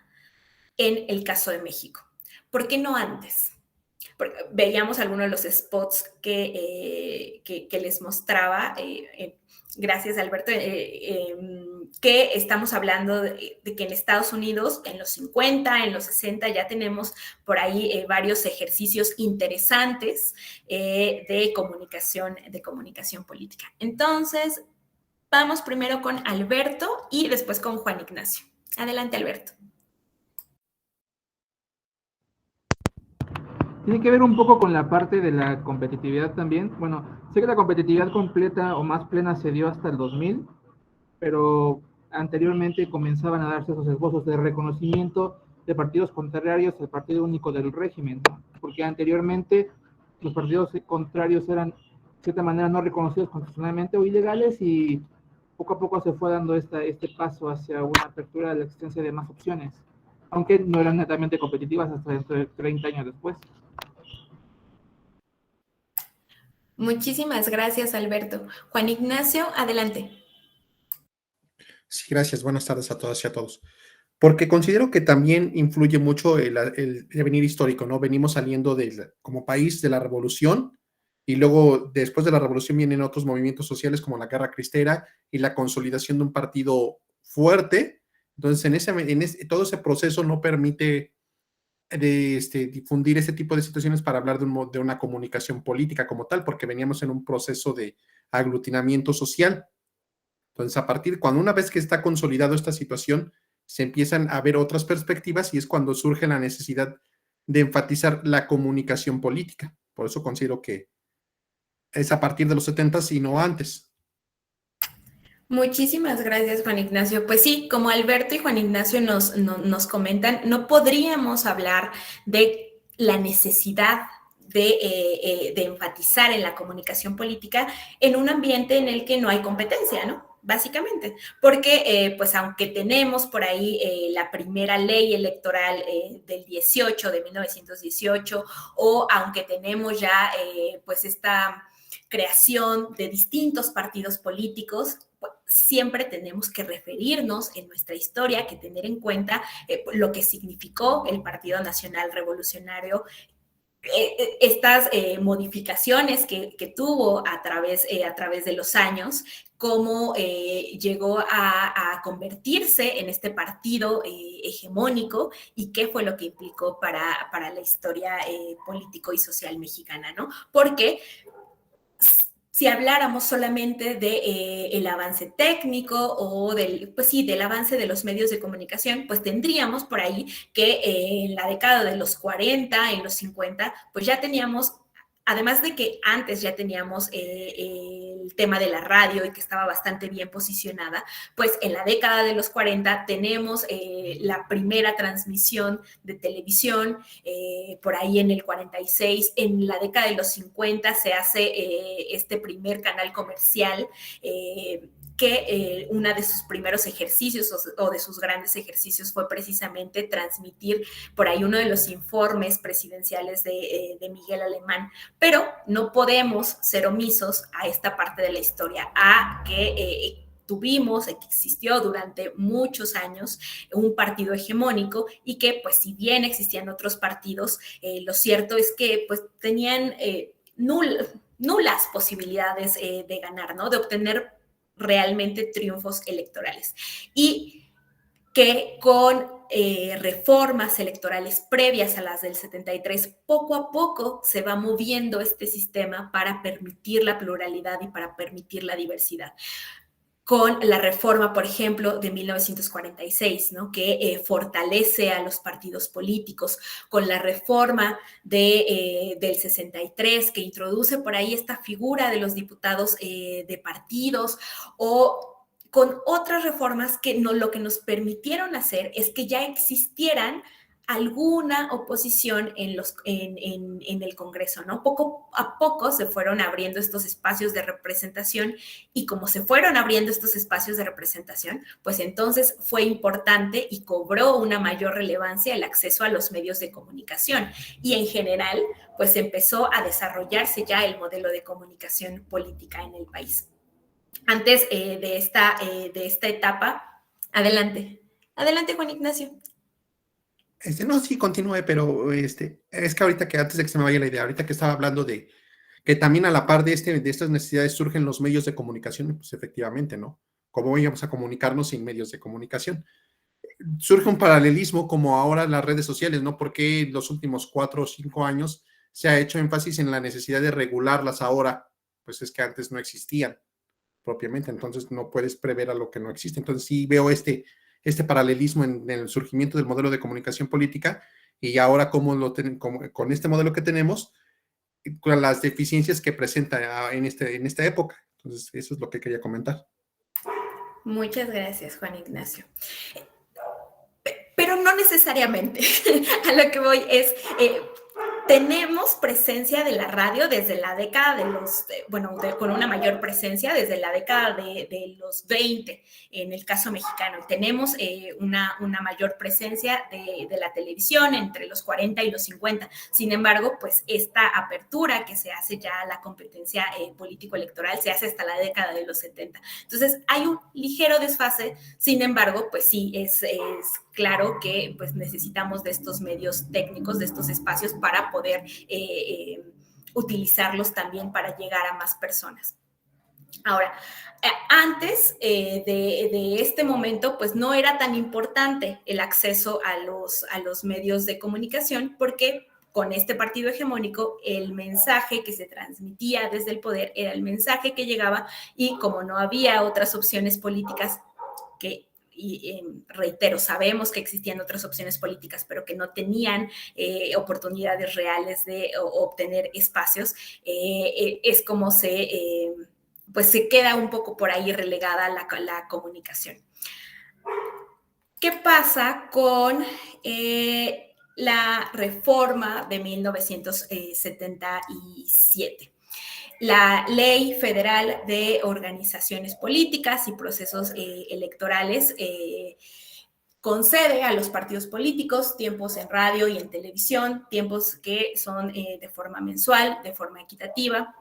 en el caso de México? ¿Por qué no antes? Porque veíamos algunos de los spots que les mostraba, gracias Alberto, que estamos hablando de que en Estados Unidos, en los 50, en los 60, ya tenemos por ahí varios ejercicios interesantes de comunicación política. Entonces, vamos primero con Alberto y después con Juan Ignacio. Adelante, Alberto. Tiene que ver un poco con la parte de la competitividad también. Bueno, sé que la competitividad completa o más plena se dio hasta el 2000, pero anteriormente comenzaban a darse esos esbozos de reconocimiento de partidos contrarios al partido único del régimen, ¿no? Porque anteriormente los partidos contrarios eran de cierta manera no reconocidos constitucionalmente o ilegales, y poco a poco se fue dando este paso hacia una apertura de la existencia de más opciones, aunque no eran netamente competitivas hasta dentro de 30 años después. Muchísimas gracias, Alberto. Juan Ignacio, adelante. Sí, gracias. Buenas tardes a todas y a todos. Porque considero que también influye mucho el devenir histórico, ¿no? Venimos saliendo como país de la revolución, y luego después de la revolución vienen otros movimientos sociales como la Guerra Cristera y la consolidación de un partido fuerte. Entonces, todo ese proceso no permite difundir ese tipo de situaciones para hablar de una comunicación política como tal, porque veníamos en un proceso de aglutinamiento social. Entonces, cuando una vez que está consolidado esta situación, se empiezan a ver otras perspectivas y es cuando surge la necesidad de enfatizar la comunicación política. Por eso considero que es a partir de los 70s y no antes. Muchísimas gracias, Juan Ignacio. Pues sí, como Alberto y Juan Ignacio nos comentan, no podríamos hablar de la necesidad de enfatizar en la comunicación política en un ambiente en el que no hay competencia, ¿no? Básicamente, porque pues aunque tenemos por ahí la primera ley electoral del 1918, o aunque tenemos ya pues esta creación de distintos partidos políticos, pues, siempre tenemos que referirnos en nuestra historia, que tener en cuenta lo que significó el Partido Nacional Revolucionario estas modificaciones que tuvo a través de los años, cómo llegó a convertirse en este partido hegemónico y qué fue lo que implicó para la historia político y social mexicana, ¿no? Porque si habláramos solamente de el avance técnico o del avance de los medios de comunicación, pues tendríamos por ahí que en la década de los 40, en los 50, pues ya teníamos, además de que antes ya teníamos el tema de la radio y que estaba bastante bien posicionada, pues en la década de los 40 tenemos la primera transmisión de televisión, por ahí en el 46, en la década de los 50 se hace este primer canal comercial, que uno de sus primeros ejercicios o de sus grandes ejercicios fue precisamente transmitir por ahí uno de los informes presidenciales de Miguel Alemán, pero no podemos ser omisos a esta parte de la historia, a que que existió durante muchos años un partido hegemónico y que pues si bien existían otros partidos, lo cierto es que pues tenían nulas posibilidades de ganar, ¿no? De obtener realmente triunfos electorales. Y que con reformas electorales previas a las del 73, poco a poco se va moviendo este sistema para permitir la pluralidad y para permitir la diversidad. Con la reforma, por ejemplo, de 1946, ¿no? Que fortalece a los partidos políticos, con la reforma del 63, que introduce por ahí esta figura de los diputados de partidos, o con otras reformas que lo que nos permitieron hacer es que ya existieran alguna oposición en el Congreso, ¿no? Poco a poco se fueron abriendo estos espacios de representación y como se fueron abriendo estos espacios de representación, pues entonces fue importante y cobró una mayor relevancia el acceso a los medios de comunicación y en general, pues empezó a desarrollarse ya el modelo de comunicación política en el país. Antes de esta etapa, adelante, Juan Ignacio. No, sí, continúe, pero es que ahorita que antes de que se me vaya la idea, ahorita que estaba hablando de que también a la par de estas necesidades surgen los medios de comunicación, pues efectivamente, ¿no? ¿Cómo íbamos a comunicarnos sin medios de comunicación? Surge un paralelismo como ahora las redes sociales, ¿no? Porque en los últimos 4 o 5 años se ha hecho énfasis en la necesidad de regularlas ahora, pues es que antes no existían propiamente, entonces no puedes prever a lo que no existe. Entonces sí veo este paralelismo en el surgimiento del modelo de comunicación política y ahora con este modelo que tenemos, con las deficiencias que presenta en esta época. Entonces, eso es lo que quería comentar. Muchas gracias, Juan Ignacio. Pero no necesariamente. A lo que voy es... tenemos presencia de la radio desde la década de los, con una mayor presencia desde la década de los 20 en el caso mexicano. Tenemos una mayor presencia de la televisión entre los 40 y los 50. Sin embargo, pues esta apertura que se hace ya a la competencia político-electoral se hace hasta la década de los 70. Entonces, hay un ligero desfase. Sin embargo, pues sí, es claro que pues necesitamos de estos medios técnicos, de estos espacios para poder utilizarlos también para llegar a más personas. Ahora, antes de este momento, pues no era tan importante el acceso a los medios de comunicación porque con este partido hegemónico, el mensaje que se transmitía desde el poder era el mensaje que llegaba y como no había otras opciones políticas reitero, sabemos que existían otras opciones políticas, pero que no tenían oportunidades reales de obtener espacios, es como pues se queda un poco por ahí relegada la comunicación. ¿Qué pasa con la reforma de 1977? La Ley Federal de Organizaciones Políticas y Procesos Electorales concede a los partidos políticos tiempos en radio y en televisión, tiempos que son de forma mensual, de forma equitativa.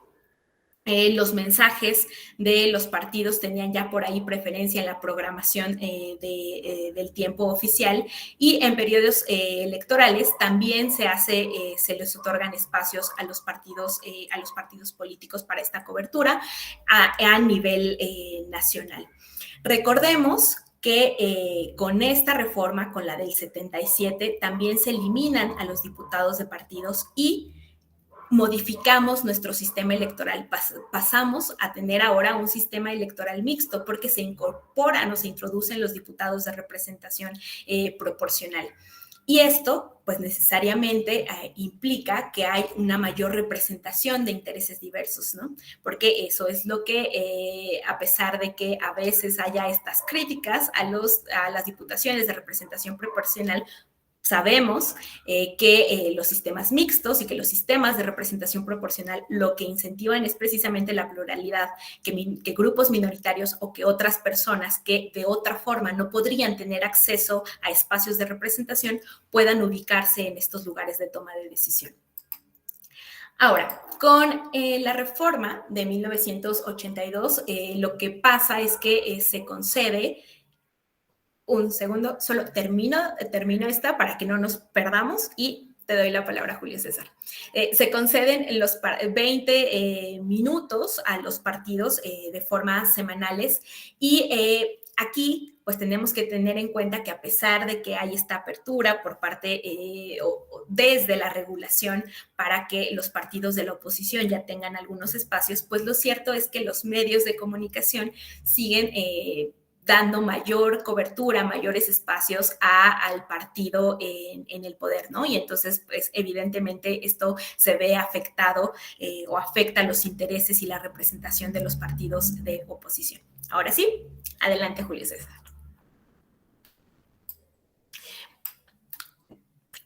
los mensajes de los partidos tenían ya por ahí preferencia en la programación del tiempo oficial, y en periodos electorales también se les otorgan espacios a los partidos políticos para esta cobertura a nivel nacional. Recordemos que con esta reforma, con la del 77, también se eliminan a los diputados de partidos y modificamos nuestro sistema electoral. Pasamos a tener ahora un sistema electoral mixto porque se incorporan o se introducen los diputados de representación proporcional. Y esto, pues necesariamente implica que hay una mayor representación de intereses diversos, ¿no? Porque eso es lo que, a pesar de que a veces haya estas críticas a las diputaciones de representación proporcional, sabemos que los sistemas mixtos y que los sistemas de representación proporcional lo que incentivan es precisamente la pluralidad, que grupos minoritarios o que otras personas que de otra forma no podrían tener acceso a espacios de representación puedan ubicarse en estos lugares de toma de decisión. Ahora, con la reforma de 1982, lo que pasa es que se concede. Un segundo, solo termino esta para que no nos perdamos y te doy la palabra, Julio César. Se conceden los 20 minutos a los partidos de forma semanales y aquí pues tenemos que tener en cuenta que a pesar de que hay esta apertura por parte desde la regulación para que los partidos de la oposición ya tengan algunos espacios, pues lo cierto es que los medios de comunicación siguen dando mayor cobertura, mayores espacios al partido en el poder, ¿no? Y entonces, pues, evidentemente, esto se ve afectado o afecta los intereses y la representación de los partidos de oposición. Ahora sí, adelante, Julio César.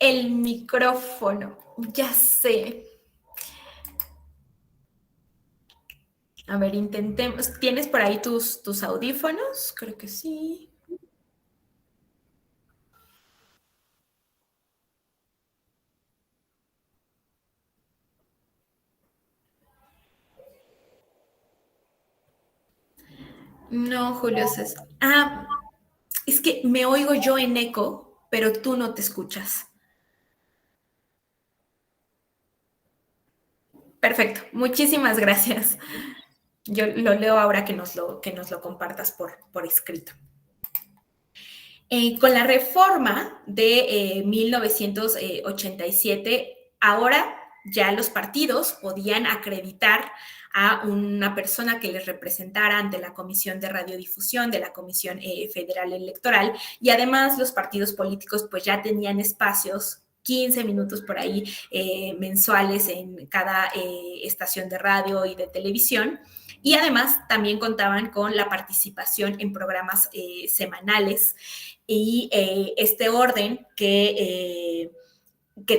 El micrófono, ya sé. A ver, intentemos. ¿Tienes por ahí tus audífonos? Creo que sí. No, Julio César. Es que me oigo yo en eco, pero tú no te escuchas. Perfecto, muchísimas gracias. Yo lo leo ahora que nos lo compartas por escrito. Con la reforma de 1987, ahora ya los partidos podían acreditar a una persona que les representara ante la Comisión de Radiodifusión de la Comisión Federal Electoral, y además los partidos políticos pues ya tenían espacios 15 minutos por ahí mensuales en cada estación de radio y de televisión, y además también contaban con la participación en programas semanales y este orden que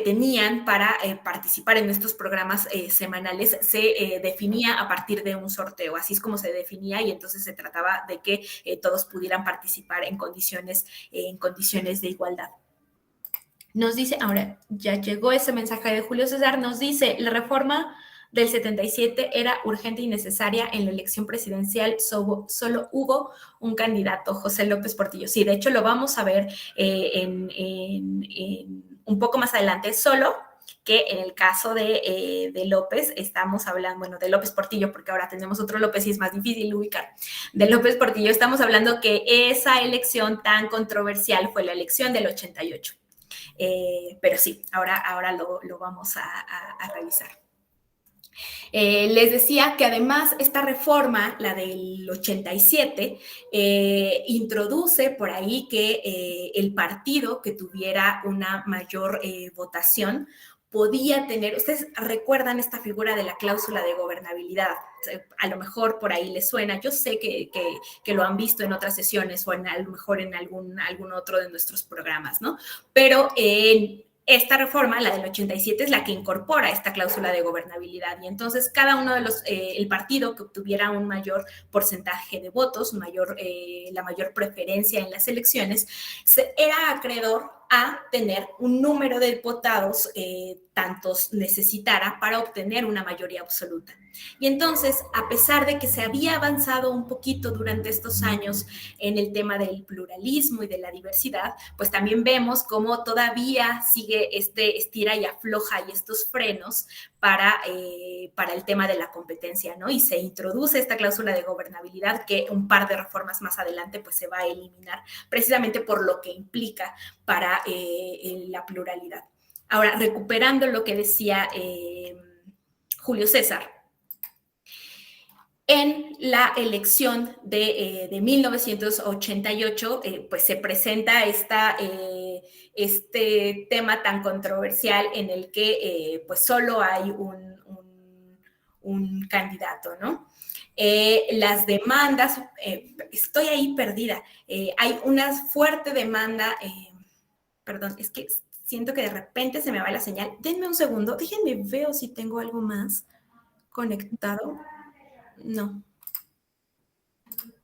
tenían para participar en estos programas semanales se definía a partir de un sorteo, así es como se definía, y entonces se trataba de que todos pudieran participar en condiciones de igualdad. Nos dice, ahora ya llegó ese mensaje de Julio César, nos dice, la reforma del 77 era urgente y necesaria. En la elección presidencial solo hubo un candidato, José López Portillo. Sí, de hecho lo vamos a ver un poco más adelante, solo que en el caso de López, estamos hablando, bueno, de López Portillo, porque ahora tenemos otro López y es más difícil ubicar. De López Portillo estamos hablando que esa elección tan controversial fue la elección del 88. Pero sí, ahora lo vamos a revisar. Les decía que además esta reforma, la del 87, introduce por ahí que el partido que tuviera una mayor votación podía tener, ustedes recuerdan esta figura de la cláusula de gobernabilidad, a lo mejor por ahí les suena, yo sé que lo han visto en otras sesiones o a lo mejor en algún otro de nuestros programas, ¿no? Pero esta reforma, la del 87, es la que incorpora esta cláusula de gobernabilidad, y entonces cada uno de el partido que obtuviera un mayor porcentaje de votos, la mayor preferencia en las elecciones, era acreedor a tener un número de diputados tantos necesitara para obtener una mayoría absoluta. Y entonces, a pesar de que se había avanzado un poquito durante estos años en el tema del pluralismo y de la diversidad, pues también vemos cómo todavía sigue este estira y afloja y estos frenos para el tema de la competencia, ¿no? Y se introduce esta cláusula de gobernabilidad que un par de reformas más adelante pues se va a eliminar precisamente por lo que implica para la pluralidad. Ahora, recuperando lo que decía Julio César, en la elección de 1988, pues se presenta este tema tan controversial en el que pues solo hay un candidato, ¿no? Las demandas, estoy ahí perdida, hay una fuerte demanda, perdón, es que siento que de repente se me va la señal. Denme un segundo, déjenme ver si tengo algo más conectado. No.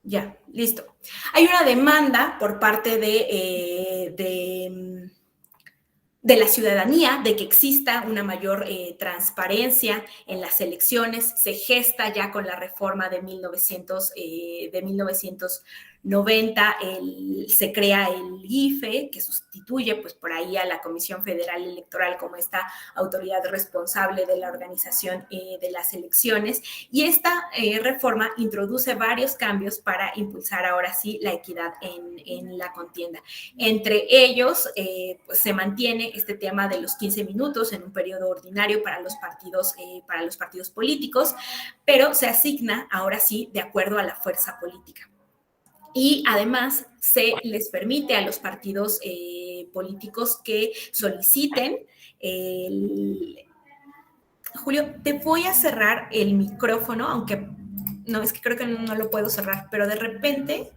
Ya, listo. Hay una demanda por parte de la ciudadanía de que exista una mayor transparencia en las elecciones. Se gesta ya con la reforma de 1990, se crea el IFE, que sustituye pues por ahí a la Comisión Federal Electoral como esta autoridad responsable de la organización de las elecciones, y esta reforma introduce varios cambios para impulsar ahora sí la equidad en la contienda. Entre ellos, pues se mantiene este tema de los 15 minutos en un periodo ordinario para los partidos políticos, pero se asigna ahora sí de acuerdo a la fuerza política. Y además se les permite a los partidos políticos que soliciten Julio, te voy a cerrar el micrófono, aunque no, es que creo que no lo puedo cerrar, pero de repente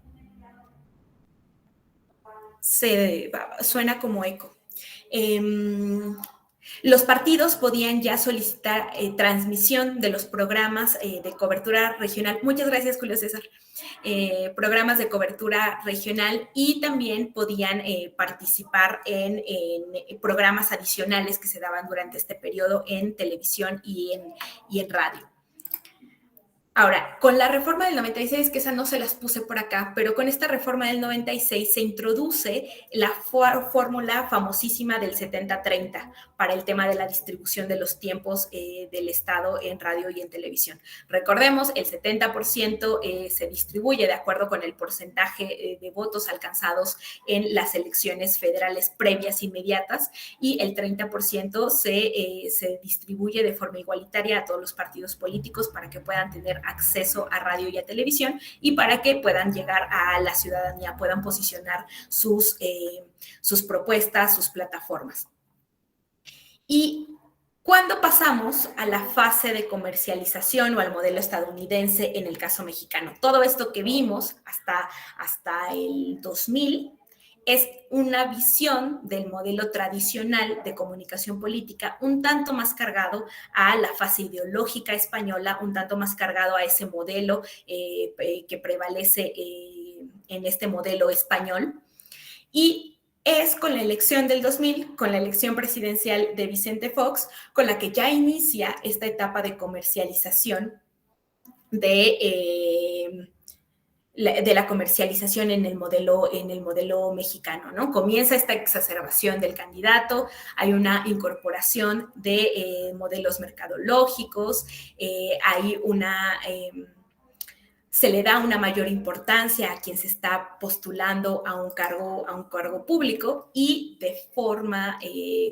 suena como eco. Los partidos podían ya solicitar transmisión de los programas de cobertura regional. Muchas gracias, Julio César. Programas de cobertura regional, y también podían participar en programas adicionales que se daban durante este periodo en televisión y en radio. Ahora, con la reforma del 96, que esa no se las puse por acá, pero con esta reforma del 96 se introduce la fórmula famosísima del 70-30 para el tema de la distribución de los tiempos del Estado en radio y en televisión. Recordemos, el 70% se distribuye de acuerdo con el porcentaje de votos alcanzados en las elecciones federales previas inmediatas, y el 30% se distribuye de forma igualitaria a todos los partidos políticos para que puedan tener acceso a radio y a televisión, y para que puedan llegar a la ciudadanía, puedan posicionar sus propuestas, sus plataformas. Y cuando pasamos a la fase de comercialización o al modelo estadounidense en el caso mexicano, todo esto que vimos hasta el 2000 es una visión del modelo tradicional de comunicación política, un tanto más cargado a la fase ideológica española, un tanto más cargado a ese modelo que prevalece en este modelo español. Y es con la elección del 2000, con la elección presidencial de Vicente Fox, con la que ya inicia esta etapa de comercialización de la comercialización en el modelo mexicano, ¿no? Comienza esta exacerbación del candidato, hay una incorporación de modelos mercadológicos, se le da una mayor importancia a quien se está postulando a un cargo público, y de forma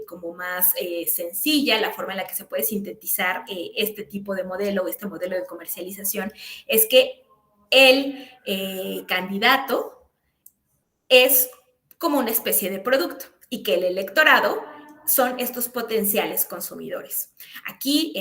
como más sencilla, la forma en la que se puede sintetizar este tipo de modelo, este modelo de comercialización, es que el candidato es como una especie de producto, y que el electorado son estos potenciales consumidores. Aquí,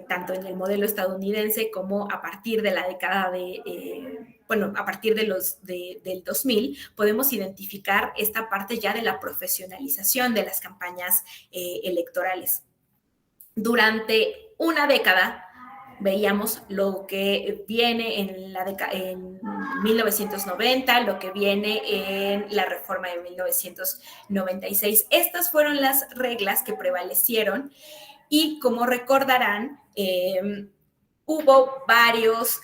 tanto en el modelo estadounidense como a partir de la década a partir del 2000, podemos identificar esta parte ya de la profesionalización de las campañas electorales. Durante una década veíamos lo que viene en 1990, lo que viene en la reforma de 1996. Estas fueron las reglas que prevalecieron y, como recordarán, hubo varios...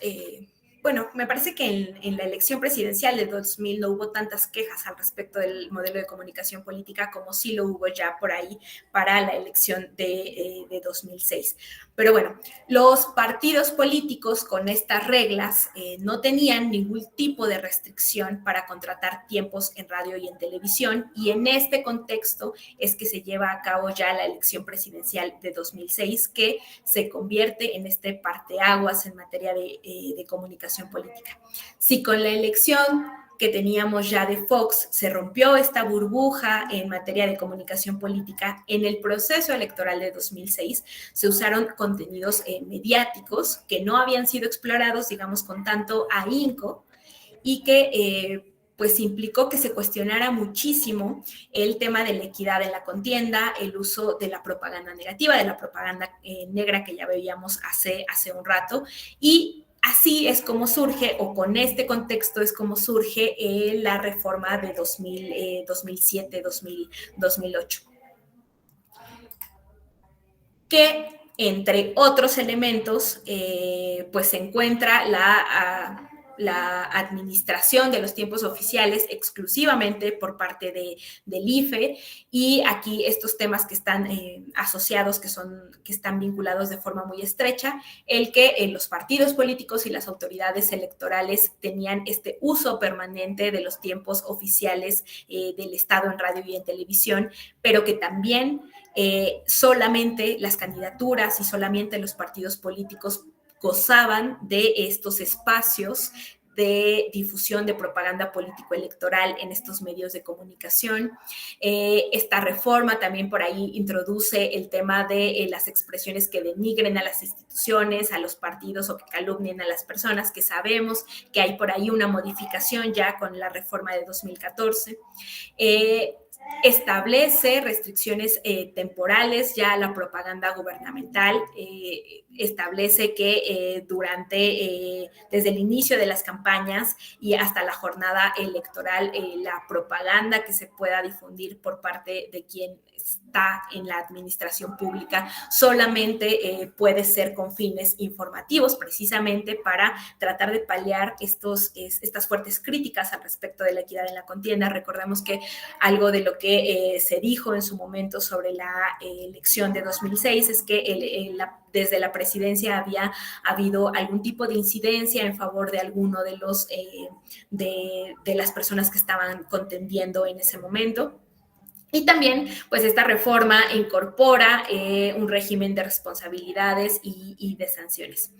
bueno, me parece que en la elección presidencial de 2000 no hubo tantas quejas al respecto del modelo de comunicación política como sí lo hubo ya por ahí para la elección de 2006. Pero bueno, los partidos políticos con estas reglas no tenían ningún tipo de restricción para contratar tiempos en radio y en televisión, y en este contexto es que se lleva a cabo ya la elección presidencial de 2006, que se convierte en este parteaguas en materia de comunicación política. Si con la elección que teníamos ya de Fox se rompió esta burbuja en materia de comunicación política, en el proceso electoral de 2006 se usaron contenidos mediáticos que no habían sido explorados, digamos, con tanto ahínco, y que pues implicó que se cuestionara muchísimo el tema de la equidad en la contienda, el uso de la propaganda negativa, de la propaganda negra que ya veíamos hace un rato, y así es como surge, o con este contexto es como surge la reforma de 2007, 2008. Que, entre otros elementos, pues se encuentra la administración de los tiempos oficiales exclusivamente por parte del IFE, y aquí estos temas que están asociados, que están vinculados de forma muy estrecha, el que los partidos políticos y las autoridades electorales tenían este uso permanente de los tiempos oficiales del Estado en radio y en televisión, pero que también solamente las candidaturas y solamente los partidos políticos gozaban de estos espacios de difusión de propaganda político-electoral en estos medios de comunicación. Esta reforma también por ahí introduce el tema de las expresiones que denigren a las instituciones, a los partidos o que calumnien a las personas, que sabemos que hay por ahí una modificación ya con la reforma de 2014. Establece restricciones temporales ya a la propaganda gubernamental, establece que desde el inicio de las campañas y hasta la jornada electoral, la propaganda que se pueda difundir por parte de quien está en la administración pública solamente puede ser con fines informativos, precisamente para tratar de paliar estas fuertes críticas al respecto de la equidad en la contienda. Recordemos que algo de lo que se dijo en su momento sobre la elección de 2006 es que desde la presidencia había habido algún tipo de incidencia en favor de alguno de las personas que estaban contendiendo en ese momento. Y también, pues, esta reforma incorpora un régimen de responsabilidades y de sanciones.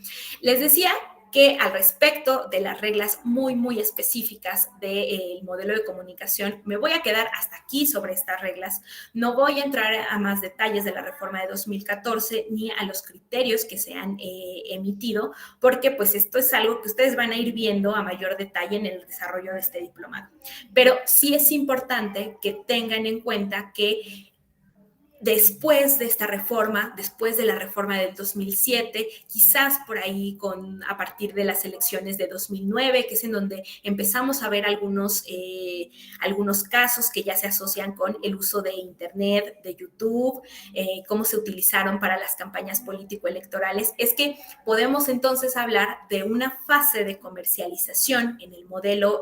Les decía que al respecto de las reglas muy, muy específicas del modelo de comunicación, me voy a quedar hasta aquí sobre estas reglas. No voy a entrar a más detalles de la reforma de 2014 ni a los criterios que se han emitido, porque pues esto es algo que ustedes van a ir viendo a mayor detalle en el desarrollo de este diplomado. Pero sí es importante que tengan en cuenta que después de esta reforma, después de la reforma del 2007, quizás por ahí a partir de las elecciones de 2009, que es en donde empezamos a ver algunos casos que ya se asocian con el uso de Internet, de YouTube, cómo se utilizaron para las campañas político-electorales, es que podemos entonces hablar de una fase de comercialización en el modelo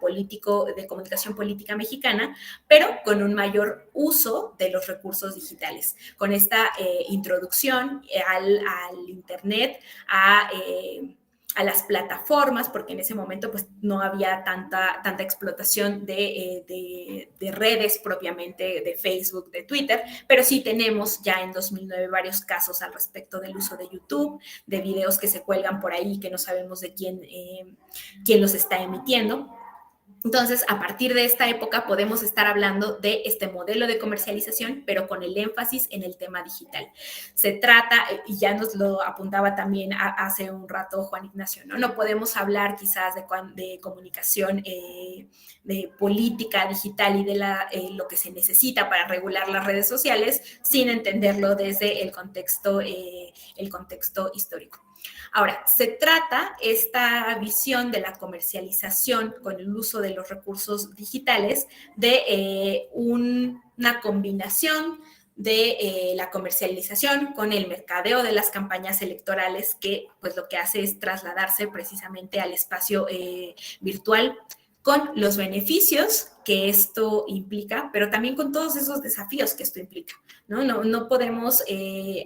político de comunicación política mexicana, pero con un mayor uso de los recursos digitales, con esta introducción al Internet, a las plataformas, porque en ese momento pues no había tanta explotación de redes propiamente, de Facebook, de Twitter, pero sí tenemos ya en 2009 varios casos al respecto del uso de YouTube, de videos que se cuelgan por ahí que no sabemos de quién los está emitiendo. Entonces, a partir de esta época podemos estar hablando de este modelo de comercialización, pero con el énfasis en el tema digital. Se trata, y ya nos lo apuntaba también hace un rato Juan Ignacio, no podemos hablar quizás de comunicación de política digital y de lo que se necesita para regular las redes sociales sin entenderlo desde el contexto histórico. Ahora, se trata esta visión de la comercialización con el uso de los recursos digitales de una combinación de la comercialización con el mercadeo de las campañas electorales, que pues lo que hace es trasladarse precisamente al espacio virtual, con los beneficios que esto implica, pero también con todos esos desafíos que esto implica, ¿no? No podemos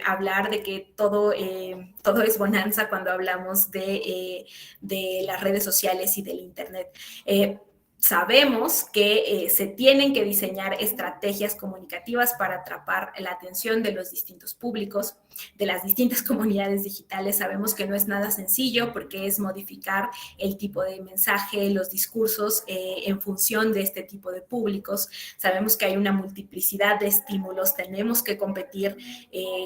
hablar de que todo es bonanza cuando hablamos de las redes sociales y del Internet. Sabemos que se tienen que diseñar estrategias comunicativas para atrapar la atención de los distintos públicos, de las distintas comunidades digitales. Sabemos que no es nada sencillo porque es modificar el tipo de mensaje, los discursos en función de este tipo de públicos. Sabemos que hay una multiplicidad de estímulos. Tenemos que competir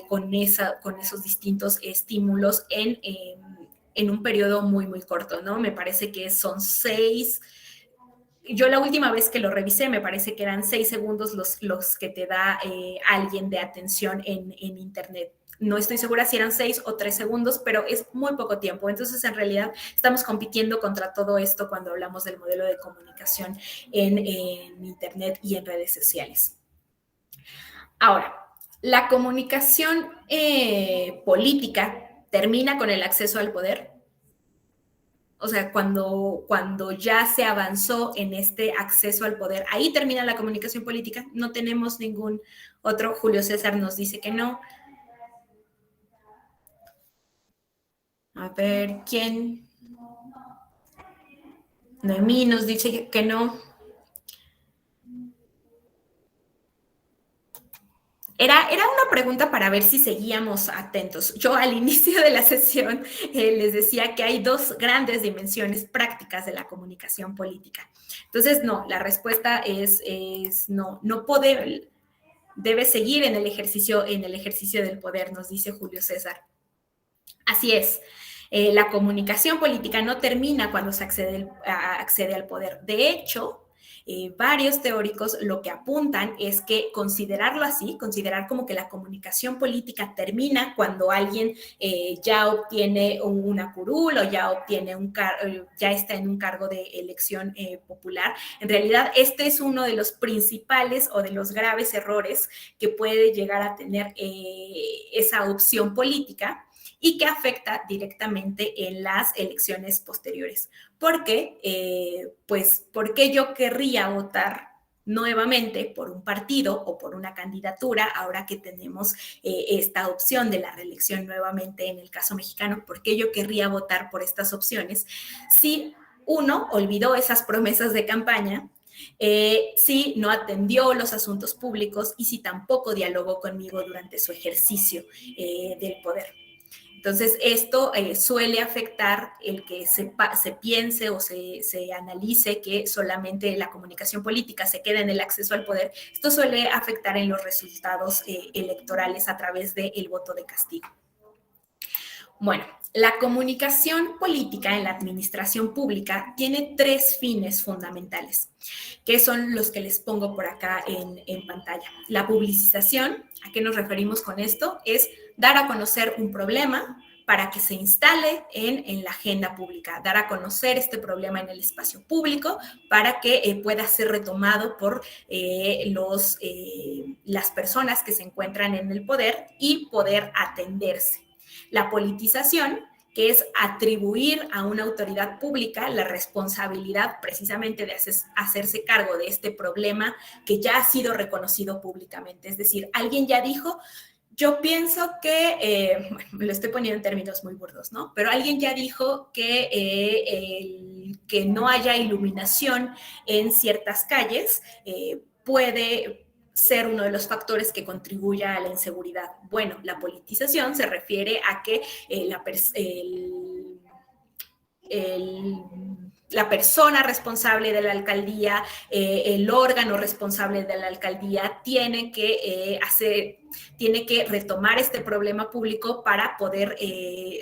con esos distintos estímulos en un periodo muy, muy corto, ¿no? Me parece que son 6... Yo la última vez que lo revisé, me parece que eran 6 segundos los que te da alguien de atención en Internet. No estoy segura si eran 6 o 3 segundos, pero es muy poco tiempo. Entonces, en realidad, estamos compitiendo contra todo esto cuando hablamos del modelo de comunicación en Internet y en redes sociales. Ahora, la comunicación política termina con el acceso al poder. O sea, cuando ya se avanzó en este acceso al poder, ahí termina la comunicación política. No tenemos ningún otro. Julio César nos dice que no. A ver, ¿quién? Noemí nos dice que no. Era una pregunta para ver si seguíamos atentos. Yo al inicio de la sesión les decía que hay 2 grandes dimensiones prácticas de la comunicación política. Entonces, no, la respuesta es no debe seguir en el ejercicio del poder, nos dice Julio César. Así es. La comunicación política no termina cuando se accede al poder. De hecho, varios teóricos lo que apuntan es que considerarlo así, considerar como que la comunicación política termina cuando alguien ya obtiene una curul o ya obtiene ya está en un cargo de elección popular. En realidad, este es uno de los principales o de los graves errores que puede llegar a tener esa opción política y que afecta directamente en las elecciones posteriores. Porque, ¿por qué yo querría votar nuevamente por un partido o por una candidatura ahora que tenemos esta opción de la reelección nuevamente en el caso mexicano? ¿Por qué yo querría votar por estas opciones si uno olvidó esas promesas de campaña? Si no atendió los asuntos públicos y si tampoco dialogó conmigo durante su ejercicio del poder. Entonces, esto suele afectar el que se piense o se analice que solamente la comunicación política se queda en el acceso al poder. Esto suele afectar en los resultados electorales a través del voto de castigo. Bueno, la comunicación política en la administración pública tiene 3 fines fundamentales, que son los que les pongo por acá en pantalla. La publicización, ¿a qué nos referimos con esto? Es dar a conocer un problema para que se instale en la agenda pública, dar a conocer este problema en el espacio público para que pueda ser retomado por las personas que se encuentran en el poder y poder atenderse. La politización, que es atribuir a una autoridad pública la responsabilidad precisamente de hacerse cargo de este problema que ya ha sido reconocido públicamente. Es decir, alguien ya dijo, yo pienso que, bueno, me lo estoy poniendo en términos muy burdos, ¿no? Pero alguien ya dijo que que no haya iluminación en ciertas calles puede ser uno de los factores que contribuya a la inseguridad. Bueno, la politización se refiere a que la persona responsable de la alcaldía, el órgano responsable de la alcaldía tiene que tiene que retomar este problema público para poder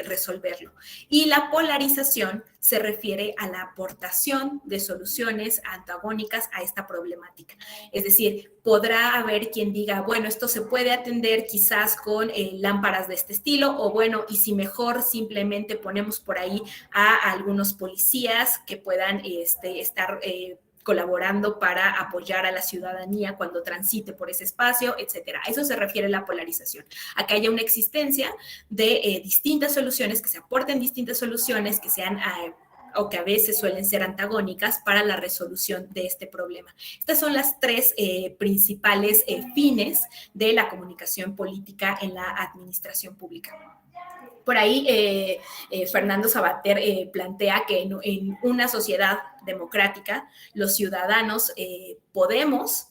resolverlo. Y la polarización se refiere a la aportación de soluciones antagónicas a esta problemática. Es decir, podrá haber quien diga, bueno, esto se puede atender quizás con lámparas de este estilo, o bueno, y si mejor simplemente ponemos por ahí a algunos policías que puedan estar colaborando para apoyar a la ciudadanía cuando transite por ese espacio, etcétera. A eso se refiere la polarización, a que haya una existencia de distintas soluciones, que se aporten distintas soluciones, que sean o que a veces suelen ser antagónicas para la resolución de este problema. Estas son las tres principales fines de la comunicación política en la administración pública. Por ahí Fernando Sabater plantea que en una sociedad democrática los ciudadanos podemos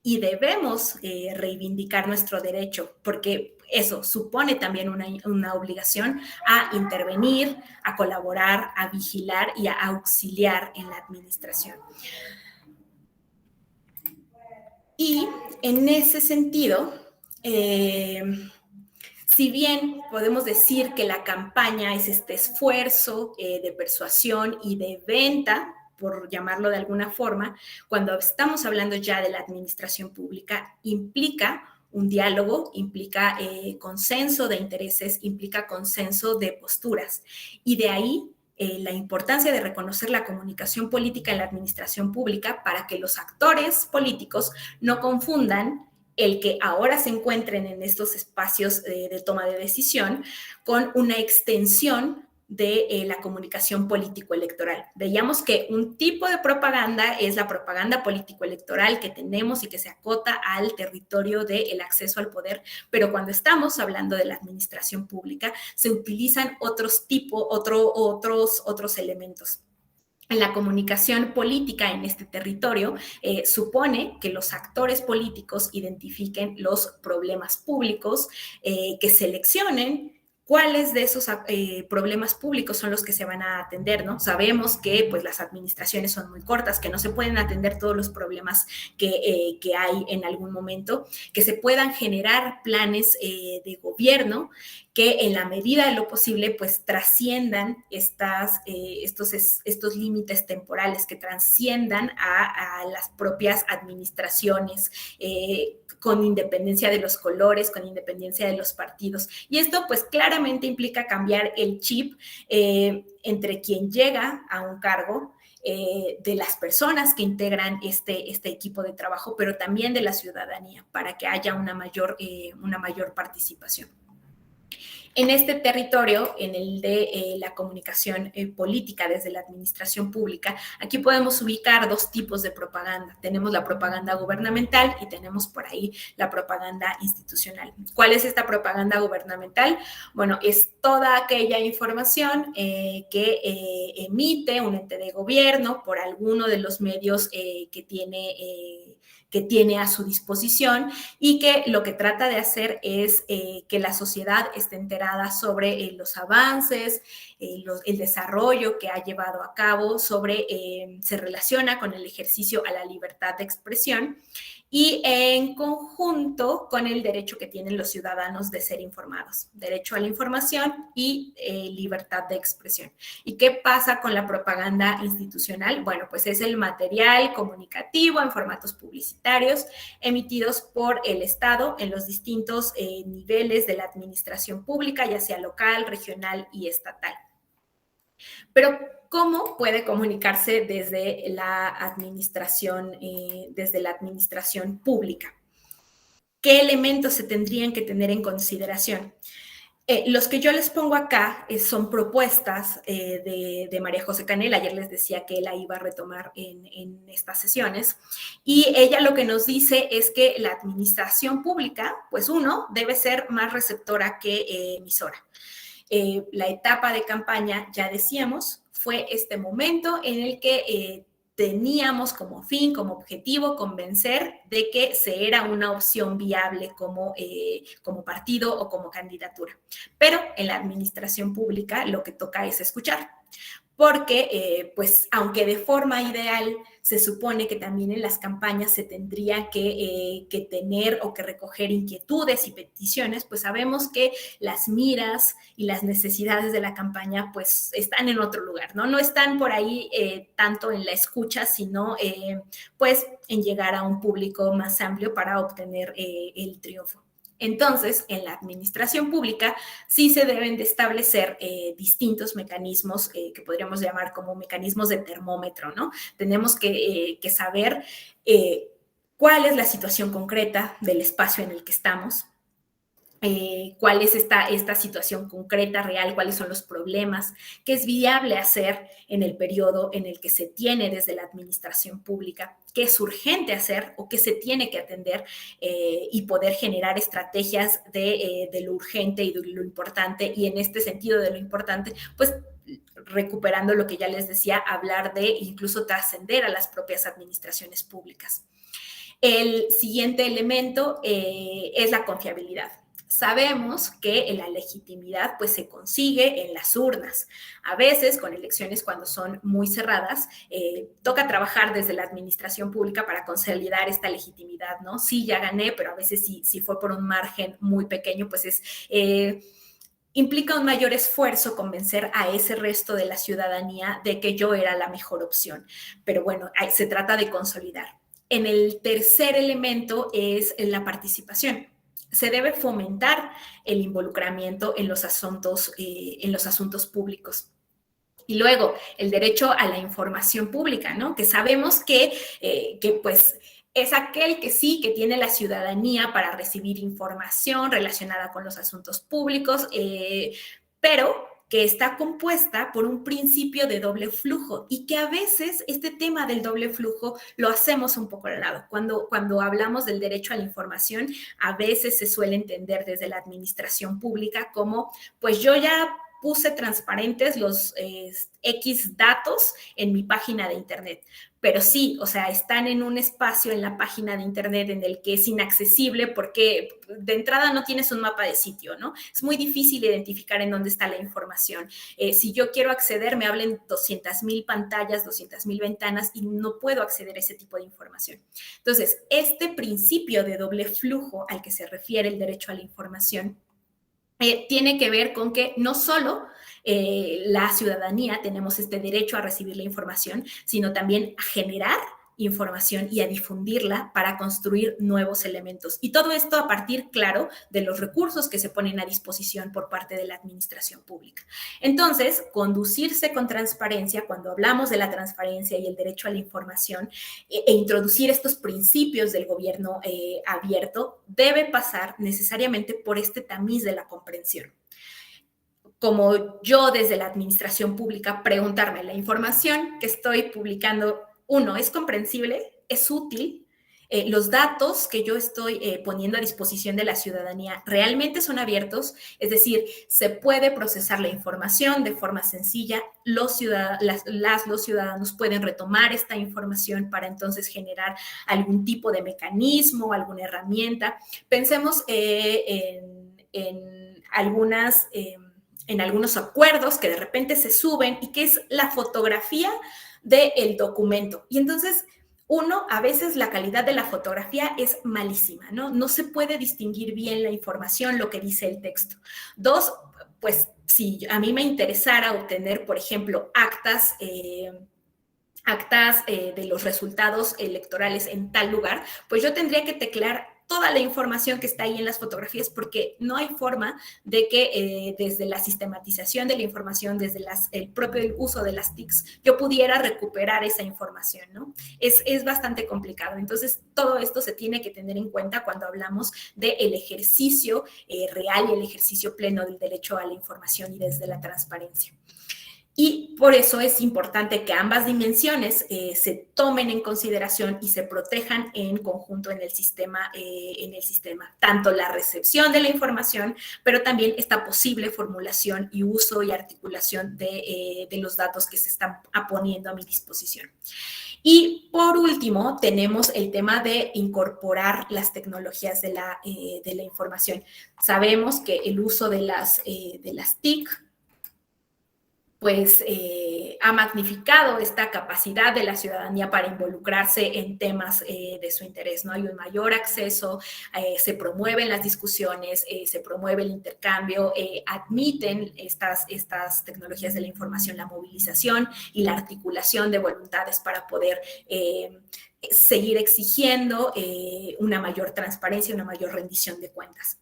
y debemos reivindicar nuestro derecho, porque eso supone también una obligación a intervenir, a colaborar, a vigilar y a auxiliar en la administración. Y en ese sentido, si bien podemos decir que la campaña es este esfuerzo de persuasión y de venta, por llamarlo de alguna forma, cuando estamos hablando ya de la administración pública, implica un diálogo, implica consenso de intereses, implica consenso de posturas. Y de ahí la importancia de reconocer la comunicación política en la administración pública para que los actores políticos no confundan el que ahora se encuentren en estos espacios de toma de decisión con una extensión de la comunicación político-electoral. Veíamos que un tipo de propaganda es la propaganda político-electoral que tenemos y que se acota al territorio del acceso al poder, pero cuando estamos hablando de la administración pública se utilizan otros elementos. La comunicación política en este territorio supone que los actores políticos identifiquen los problemas públicos, que seleccionen cuáles de esos problemas públicos son los que se van a atender, ¿no? Sabemos que pues, las administraciones son muy cortas, que no se pueden atender todos los problemas que hay en algún momento, que se puedan generar planes de gobierno que en la medida de lo posible pues trasciendan estos límites temporales, que trasciendan a las propias administraciones, con independencia de los colores, con independencia de los partidos. Y esto pues claramente implica cambiar el chip entre quien llega a un cargo, de las personas que integran este equipo de trabajo, pero también de la ciudadanía, para que haya una mayor participación. En este territorio, en el de la comunicación política desde la administración pública, aquí podemos ubicar dos tipos de propaganda. Tenemos la propaganda gubernamental y tenemos por ahí la propaganda institucional. ¿Cuál es esta propaganda gubernamental? Bueno, es toda aquella información que emite un ente de gobierno por alguno de los medios que tiene a su disposición y que lo que trata de hacer es que la sociedad esté enterada sobre los avances, el desarrollo que ha llevado a cabo, se relaciona con el ejercicio a la libertad de expresión y en conjunto con el derecho que tienen los ciudadanos de ser informados, derecho a la información y libertad de expresión. ¿Y qué pasa con la propaganda institucional? Bueno, pues es el material comunicativo en formatos publicitarios emitidos por el Estado en los distintos niveles de la administración pública, ya sea local, regional y estatal. Pero, ¿cómo puede comunicarse desde la administración pública? ¿Qué elementos se tendrían que tener en consideración? Los que yo les pongo acá son propuestas de María José Canel. Ayer les decía que la iba a retomar en estas sesiones. Y ella lo que nos dice es que la administración pública, pues uno, debe ser más receptora que emisora. La etapa de campaña, ya decíamos, fue este momento en el que teníamos como fin, como objetivo, convencer de que se era una opción viable como partido o como candidatura. Pero en la administración pública lo que toca es escuchar. porque pues aunque de forma ideal se supone que también en las campañas se tendría que tener o que recoger inquietudes y peticiones, pues sabemos que las miras y las necesidades de la campaña pues están en otro lugar, ¿no? No están por ahí tanto en la escucha, sino pues en llegar a un público más amplio para obtener el triunfo. Entonces, en la administración pública sí se deben de establecer distintos mecanismos que podríamos llamar como mecanismos de termómetro, ¿no? Tenemos que saber cuál es la situación concreta del espacio en el que estamos, cuál es esta situación concreta, real, cuáles son los problemas, qué es viable hacer en el periodo en el que se tiene desde la administración pública, qué es urgente hacer o qué se tiene que atender y poder generar estrategias de lo urgente y de lo importante. Y en este sentido de lo importante, pues recuperando lo que ya les decía, hablar de incluso trascender a las propias administraciones públicas. El siguiente elemento es la confiabilidad. Sabemos que la legitimidad pues se consigue en las urnas. A veces con elecciones cuando son muy cerradas, toca trabajar desde la administración pública para consolidar esta legitimidad, ¿no? Sí, ya gané, pero a veces si fue por un margen muy pequeño, pues implica un mayor esfuerzo convencer a ese resto de la ciudadanía de que yo era la mejor opción. Pero bueno, se trata de consolidar. En el tercer elemento es la participación. Se debe fomentar el involucramiento en los asuntos públicos. Y luego, el derecho a la información pública, ¿no? Que sabemos que pues, es aquel que sí, que tiene la ciudadanía para recibir información relacionada con los asuntos públicos, pero que está compuesta por un principio de doble flujo y que a veces este tema del doble flujo lo hacemos un poco al lado. Cuando hablamos del derecho a la información, a veces se suele entender desde la administración pública como, pues yo ya puse transparentes los X datos en mi página de internet. Pero sí, o sea, están en un espacio en la página de internet en el que es inaccesible porque de entrada no tienes un mapa de sitio, ¿no? Es muy difícil identificar en dónde está la información. Si yo quiero acceder, me hablen 200,000 pantallas, 200,000 ventanas y no puedo acceder a ese tipo de información. Entonces, este principio de doble flujo al que se refiere el derecho a la información tiene que ver con que no solo la ciudadanía tenemos este derecho a recibir la información, sino también a generar información y a difundirla para construir nuevos elementos. Y todo esto a partir, claro, de los recursos que se ponen a disposición por parte de la administración pública. Entonces, conducirse con transparencia, cuando hablamos de la transparencia y el derecho a la información, e introducir estos principios del gobierno abierto, debe pasar necesariamente por este tamiz de la comprensión. Como yo desde la administración pública preguntarme, ¿la información que estoy publicando, uno, es comprensible, es útil? Los datos que yo estoy poniendo a disposición de la ciudadanía realmente son abiertos, es decir, se puede procesar la información de forma sencilla, los ciudadanos pueden retomar esta información para entonces generar algún tipo de mecanismo, alguna herramienta. Pensemos en algunos acuerdos que de repente se suben y que es la fotografía del documento. Y entonces, uno, a veces la calidad de la fotografía es malísima, ¿no? No se puede distinguir bien la información, lo que dice el texto. Dos, pues si a mí me interesara obtener, por ejemplo, actas de los resultados electorales en tal lugar, pues yo tendría que teclear toda la información que está ahí en las fotografías porque no hay forma de que desde la sistematización de la información, desde el propio uso de las TICs, yo pudiera recuperar esa información, ¿no? Es bastante complicado. Entonces, todo esto se tiene que tener en cuenta cuando hablamos del ejercicio real y el ejercicio pleno del derecho a la información y desde la transparencia. Y por eso es importante que ambas dimensiones se tomen en consideración y se protejan en conjunto en el sistema, tanto la recepción de la información, pero también esta posible formulación y uso y articulación de los datos que se están poniendo a mi disposición. Y por último, tenemos el tema de incorporar las tecnologías de la información. Sabemos que el uso de las TIC pues ha magnificado esta capacidad de la ciudadanía para involucrarse en temas de su interés, ¿no? Hay un mayor acceso, se promueven las discusiones, se promueve el intercambio, admiten estas tecnologías de la información, la movilización y la articulación de voluntades para poder seguir exigiendo una mayor transparencia, una mayor rendición de cuentas.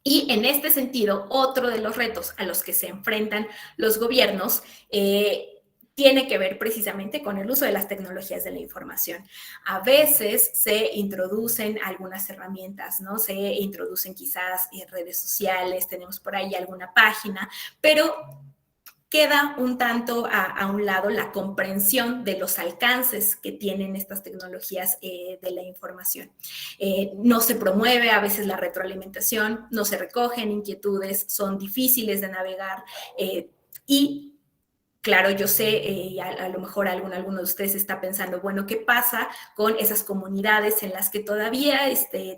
Y en este sentido, otro de los retos a los que se enfrentan los gobiernos tiene que ver precisamente con el uso de las tecnologías de la información. A veces se introducen algunas herramientas, ¿no? Se introducen quizás redes sociales, tenemos por ahí alguna página, pero queda un tanto a un lado la comprensión de los alcances que tienen estas tecnologías de la información. No se promueve a veces la retroalimentación, no se recogen inquietudes, son difíciles de navegar y claro, yo sé, a lo mejor alguno de ustedes está pensando, bueno, ¿qué pasa con esas comunidades en las que todavía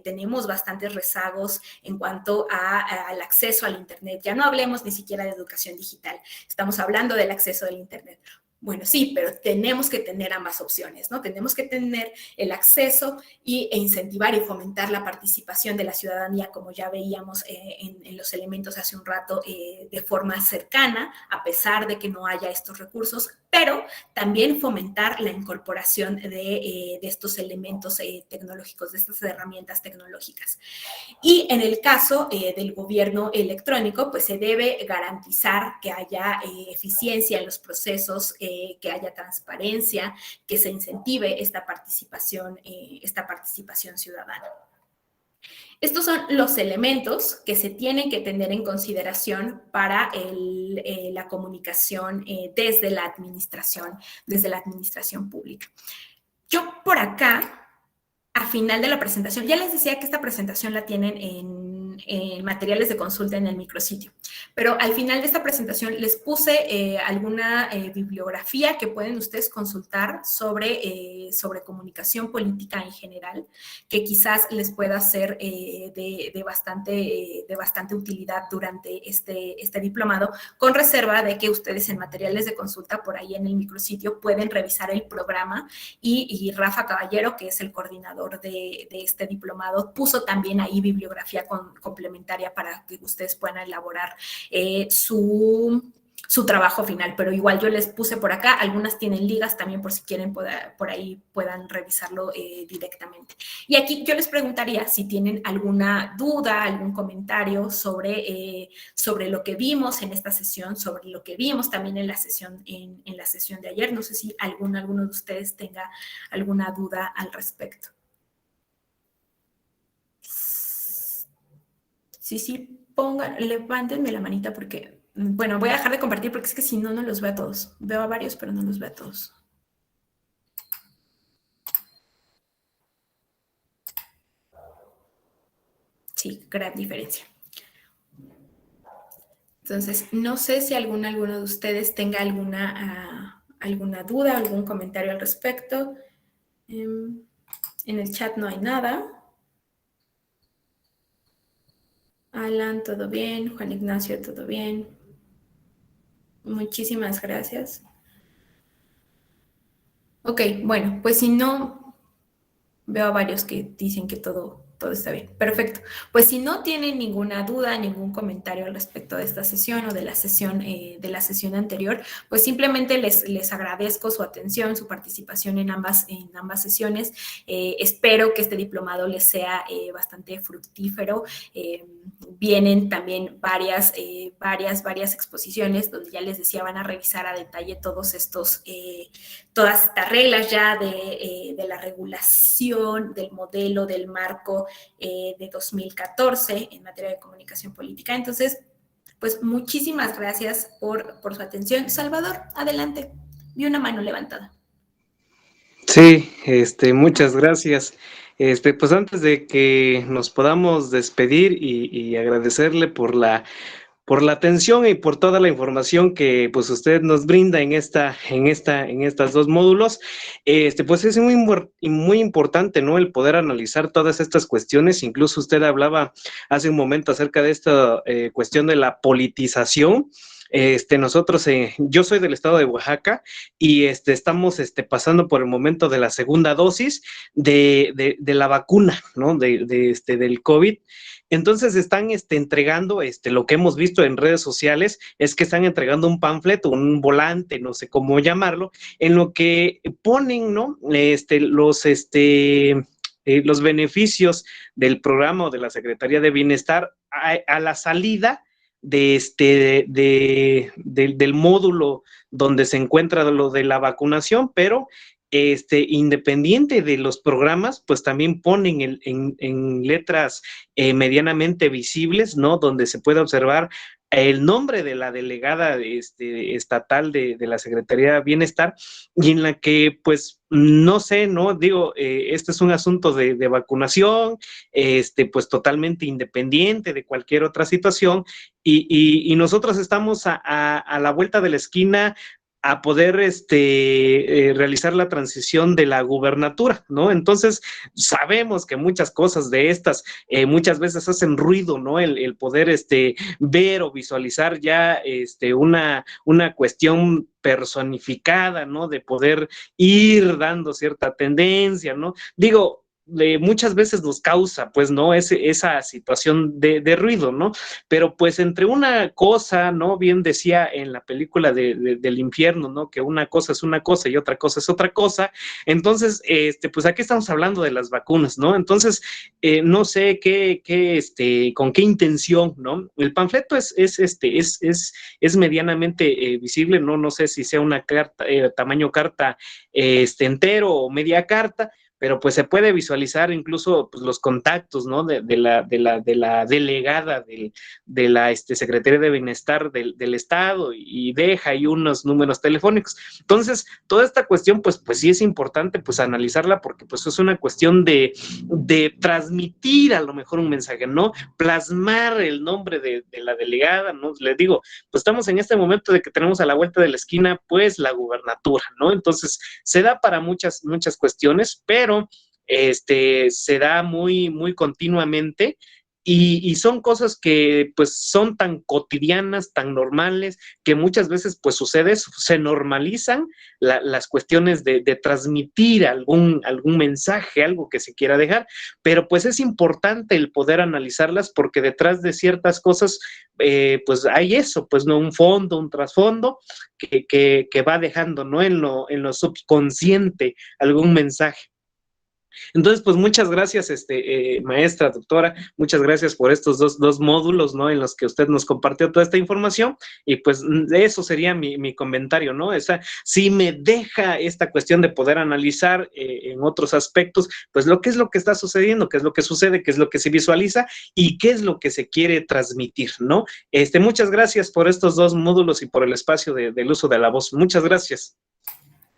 tenemos bastantes rezagos en cuanto al acceso al Internet? Ya no hablemos ni siquiera de educación digital, estamos hablando del acceso al Internet. Bueno, sí, pero tenemos que tener ambas opciones, ¿no? Tenemos que tener el acceso e incentivar y fomentar la participación de la ciudadanía, como ya veíamos en los elementos hace un rato, de forma cercana, a pesar de que no haya estos recursos, pero también fomentar la incorporación de estos elementos tecnológicos, de estas herramientas tecnológicas. Y en el caso del gobierno electrónico, pues se debe garantizar que haya eficiencia en los procesos, que haya transparencia, que se incentive esta participación ciudadana. Estos son los elementos que se tienen que tener en consideración para la comunicación desde la administración pública. Yo por acá, a final de la presentación, ya les decía que esta presentación la tienen en materiales de consulta en el micrositio, pero al final de esta presentación les puse alguna bibliografía que pueden ustedes consultar sobre comunicación política en general, que quizás les pueda ser de bastante utilidad durante este diplomado, con reserva de que ustedes en materiales de consulta por ahí en el micrositio pueden revisar el programa y Rafa Caballero, que es el coordinador de este diplomado, puso también ahí bibliografía complementaria para que ustedes puedan elaborar su trabajo final, pero igual yo les puse por acá, algunas tienen ligas también por si quieren por ahí puedan revisarlo directamente. Y aquí yo les preguntaría si tienen alguna duda, algún comentario sobre lo que vimos en esta sesión, sobre lo que vimos también en la sesión de ayer. No sé si alguno de ustedes tenga alguna duda al respecto. Sí, levántenme la manita porque, bueno, voy a dejar de compartir porque es que si no, no los veo a todos. Veo a varios, pero no los veo a todos. Sí, gran diferencia. Entonces, no sé si alguno de ustedes tenga alguna duda, algún comentario al respecto. En el chat no hay nada. Alan, todo bien. Juan Ignacio, todo bien. Muchísimas gracias. Ok, bueno, pues si no, veo a varios que dicen que todo está bien. Perfecto. Pues si no tienen ninguna duda, ningún comentario al respecto de esta sesión o de la sesión anterior, pues simplemente les agradezco su atención, su participación en ambas sesiones. Espero que este diplomado les sea bastante fructífero. Vienen también varias exposiciones donde ya les decía van a revisar a detalle todas estas reglas ya de la regulación, del modelo, del marco de 2014 en materia de comunicación política. Entonces, pues muchísimas gracias por su atención. Salvador, adelante. Vi una mano levantada. Sí, muchas gracias. Pues antes de que nos podamos despedir y agradecerle por la atención y por toda la información que pues usted nos brinda en estas dos módulos, pues es muy importante, ¿no? El poder analizar todas estas cuestiones. Incluso usted hablaba hace un momento acerca de esta cuestión de la politización. Nosotros, yo soy del estado de Oaxaca y estamos pasando por el momento de la segunda dosis de la vacuna, ¿no? Del COVID. Entonces están entregando, lo que hemos visto en redes sociales es que están entregando un panfleto, un volante, no sé cómo llamarlo, en lo que ponen, ¿no? Los beneficios del programa o de la Secretaría de Bienestar a la salida del módulo donde se encuentra lo de la vacunación, pero independiente de los programas, pues también ponen en letras medianamente visibles, ¿no? Donde se puede observar el nombre de la delegada estatal de la Secretaría de Bienestar, y en la que, pues, no sé, ¿no? Digo, este es un asunto de vacunación, pues totalmente independiente de cualquier otra situación, y nosotros estamos a la vuelta de la esquina a poder realizar la transición de la gubernatura, ¿no? Entonces, sabemos que muchas cosas de estas muchas veces hacen ruido, ¿no? El poder ver o visualizar ya una cuestión personificada, ¿no? De poder ir dando cierta tendencia, ¿no? Digo, muchas veces nos causa, pues, ¿no? Esa situación de ruido, ¿no? Pero, pues, entre una cosa, ¿no? Bien decía en la película del infierno, ¿no? Que una cosa es una cosa y otra cosa es otra cosa. Entonces, pues, aquí estamos hablando de las vacunas, ¿no? Entonces, no sé con qué intención, ¿no? El panfleto es medianamente visible, ¿no? No sé si sea una carta, tamaño carta, entero o media carta, pero pues se puede visualizar incluso pues, los contactos, ¿no? de la delegada de la Secretaría de Bienestar del Estado, y deja ahí unos números telefónicos. Entonces, toda esta cuestión, pues sí es importante pues analizarla, porque pues es una cuestión de transmitir a lo mejor un mensaje, ¿no? Plasmar el nombre de la delegada, ¿no? Les digo, pues estamos en este momento de que tenemos a la vuelta de la esquina, pues la gubernatura, ¿no? Entonces, se da para muchas cuestiones, pero se da muy, muy continuamente, y son cosas que pues son tan cotidianas, tan normales, que muchas veces pues sucede, se normalizan las cuestiones de transmitir algún mensaje, algo que se quiera dejar, pero pues es importante el poder analizarlas, porque detrás de ciertas cosas pues hay eso, pues no, un fondo, un trasfondo que va dejando, ¿no? En lo subconsciente algún mensaje. Entonces, pues muchas gracias, maestra, doctora, muchas gracias por estos dos módulos, ¿no? En los que usted nos compartió toda esta información, y pues eso sería mi comentario, ¿no? Sí me deja esta cuestión de poder analizar en otros aspectos, pues qué es lo que está sucediendo, qué es lo que sucede, qué es lo que se visualiza y qué es lo que se quiere transmitir, ¿no? Muchas gracias por estos dos módulos y por el espacio del uso de la voz. Muchas gracias.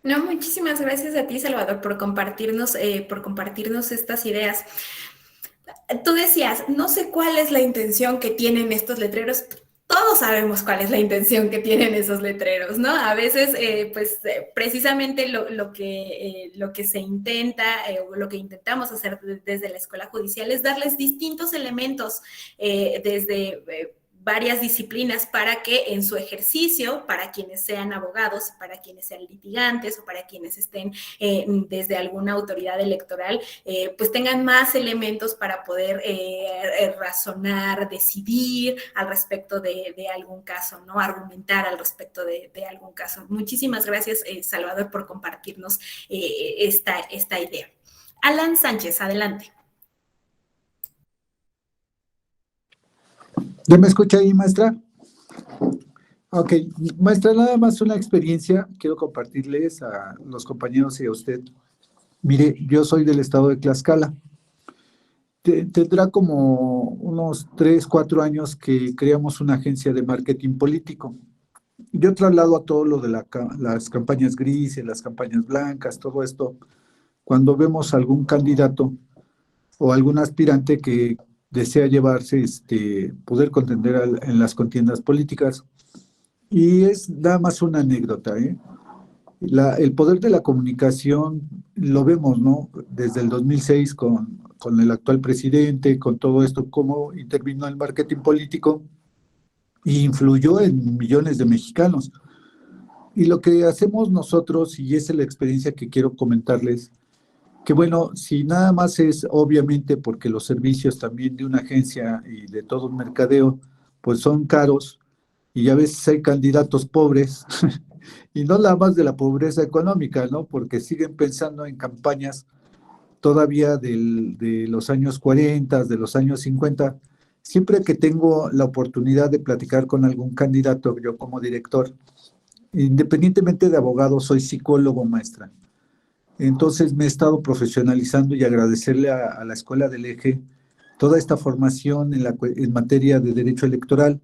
No, muchísimas gracias a ti, Salvador, por compartirnos estas ideas. Tú decías, no sé cuál es la intención que tienen estos letreros. Todos sabemos cuál es la intención que tienen esos letreros, ¿no? A veces, precisamente lo que se intenta, o lo que intentamos hacer desde la Escuela Judicial, es darles distintos elementos desde varias disciplinas, para que en su ejercicio, para quienes sean abogados, para quienes sean litigantes, o para quienes estén desde alguna autoridad electoral, pues tengan más elementos para poder razonar, decidir al respecto de algún caso, ¿no? Argumentar al respecto de algún caso. Muchísimas gracias, Salvador, por compartirnos esta idea. Alan Sánchez, adelante. ¿Ya me escucha ahí, maestra? Ok, maestra, nada más una experiencia quiero compartirles a los compañeros y a usted. Mire, yo soy del estado de Tlaxcala. Tendrá como unos 3, 4 años que creamos una agencia de marketing político. Yo traslado a todo lo de las campañas grises, las campañas blancas, todo esto, cuando vemos algún candidato o algún aspirante que desea llevarse, poder contender en las contiendas políticas. Y es nada más una anécdota, ¿eh? El poder de la comunicación lo vemos, ¿no? Desde el 2006 con el actual presidente, con todo esto, cómo intervino el marketing político y influyó en millones de mexicanos. Y lo que hacemos nosotros, y esa es la experiencia que quiero comentarles, que bueno, si nada más es obviamente porque los servicios también de una agencia y de todo un mercadeo, pues son caros, y a veces hay candidatos pobres, y no nada más de la pobreza económica, ¿no? Porque siguen pensando en campañas todavía de los años 40, de los años 50. Siempre que tengo la oportunidad de platicar con algún candidato, yo como director, independientemente de abogado, soy psicólogo, maestra. Entonces me he estado profesionalizando y agradecerle a la Escuela del Eje toda esta formación en materia de derecho electoral,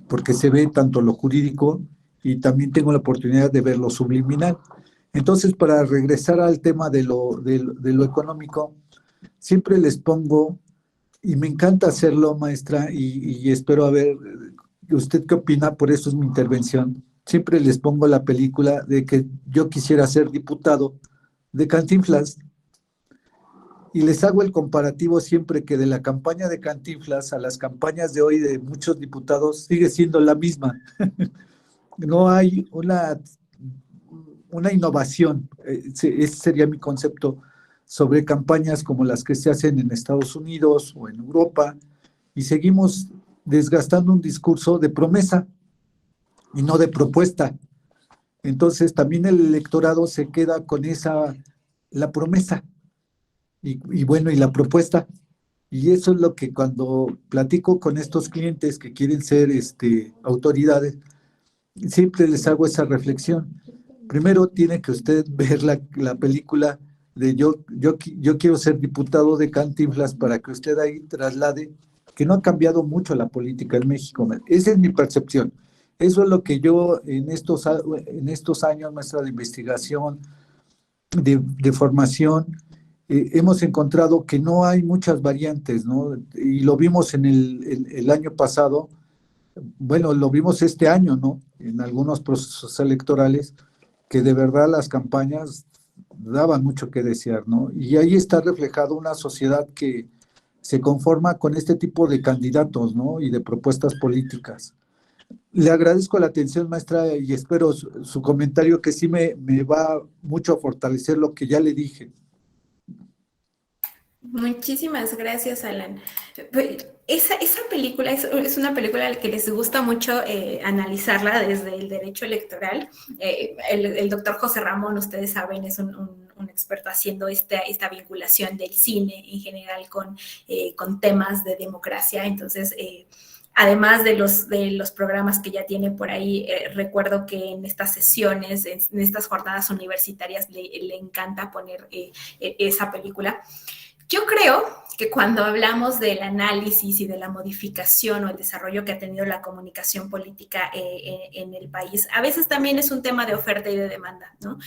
porque se ve tanto lo jurídico y también tengo la oportunidad de ver lo subliminal. Entonces, para regresar al tema de lo económico, siempre les pongo, y me encanta hacerlo, maestra, y espero a ver, ¿usted qué opina? Por eso es mi intervención. Siempre les pongo la película de que yo quisiera ser diputado de Cantinflas, y les hago el comparativo siempre que de la campaña de Cantinflas a las campañas de hoy de muchos diputados sigue siendo la misma. No hay una innovación, ese sería mi concepto sobre campañas como las que se hacen en Estados Unidos o en Europa, y seguimos desgastando un discurso de promesa y no de propuesta. Entonces también el electorado se queda con la promesa y bueno, y la propuesta. Y eso es lo que cuando platico con estos clientes que quieren ser autoridades, siempre les hago esa reflexión. Primero tiene que usted ver la película de yo quiero ser diputado de Cantinflas, para que usted ahí traslade que no ha cambiado mucho la política en México. Esa es mi percepción. Eso es lo que yo en estos años, maestra, de investigación, de formación, hemos encontrado que no hay muchas variantes, ¿no? Y lo vimos en el año pasado, bueno, lo vimos este año, ¿no? En algunos procesos electorales, que de verdad las campañas daban mucho que desear, ¿no? Y ahí está reflejado una sociedad que se conforma con este tipo de candidatos, ¿no? Y de propuestas políticas. Le agradezco la atención, maestra, y espero su comentario, que sí me va mucho a fortalecer lo que ya le dije. Muchísimas gracias, Alan. Esa película es una película a la que les gusta mucho analizarla desde el derecho electoral. El doctor José Ramón, ustedes saben, es un experto haciendo esta vinculación del cine en general con temas de democracia. Entonces, además de los programas que ya tiene por ahí, recuerdo que en estas sesiones, en estas jornadas universitarias, le encanta poner esa película. Yo creo que cuando hablamos del análisis y de la modificación o el desarrollo que ha tenido la comunicación política en el país, a veces también es un tema de oferta y de demanda, ¿no?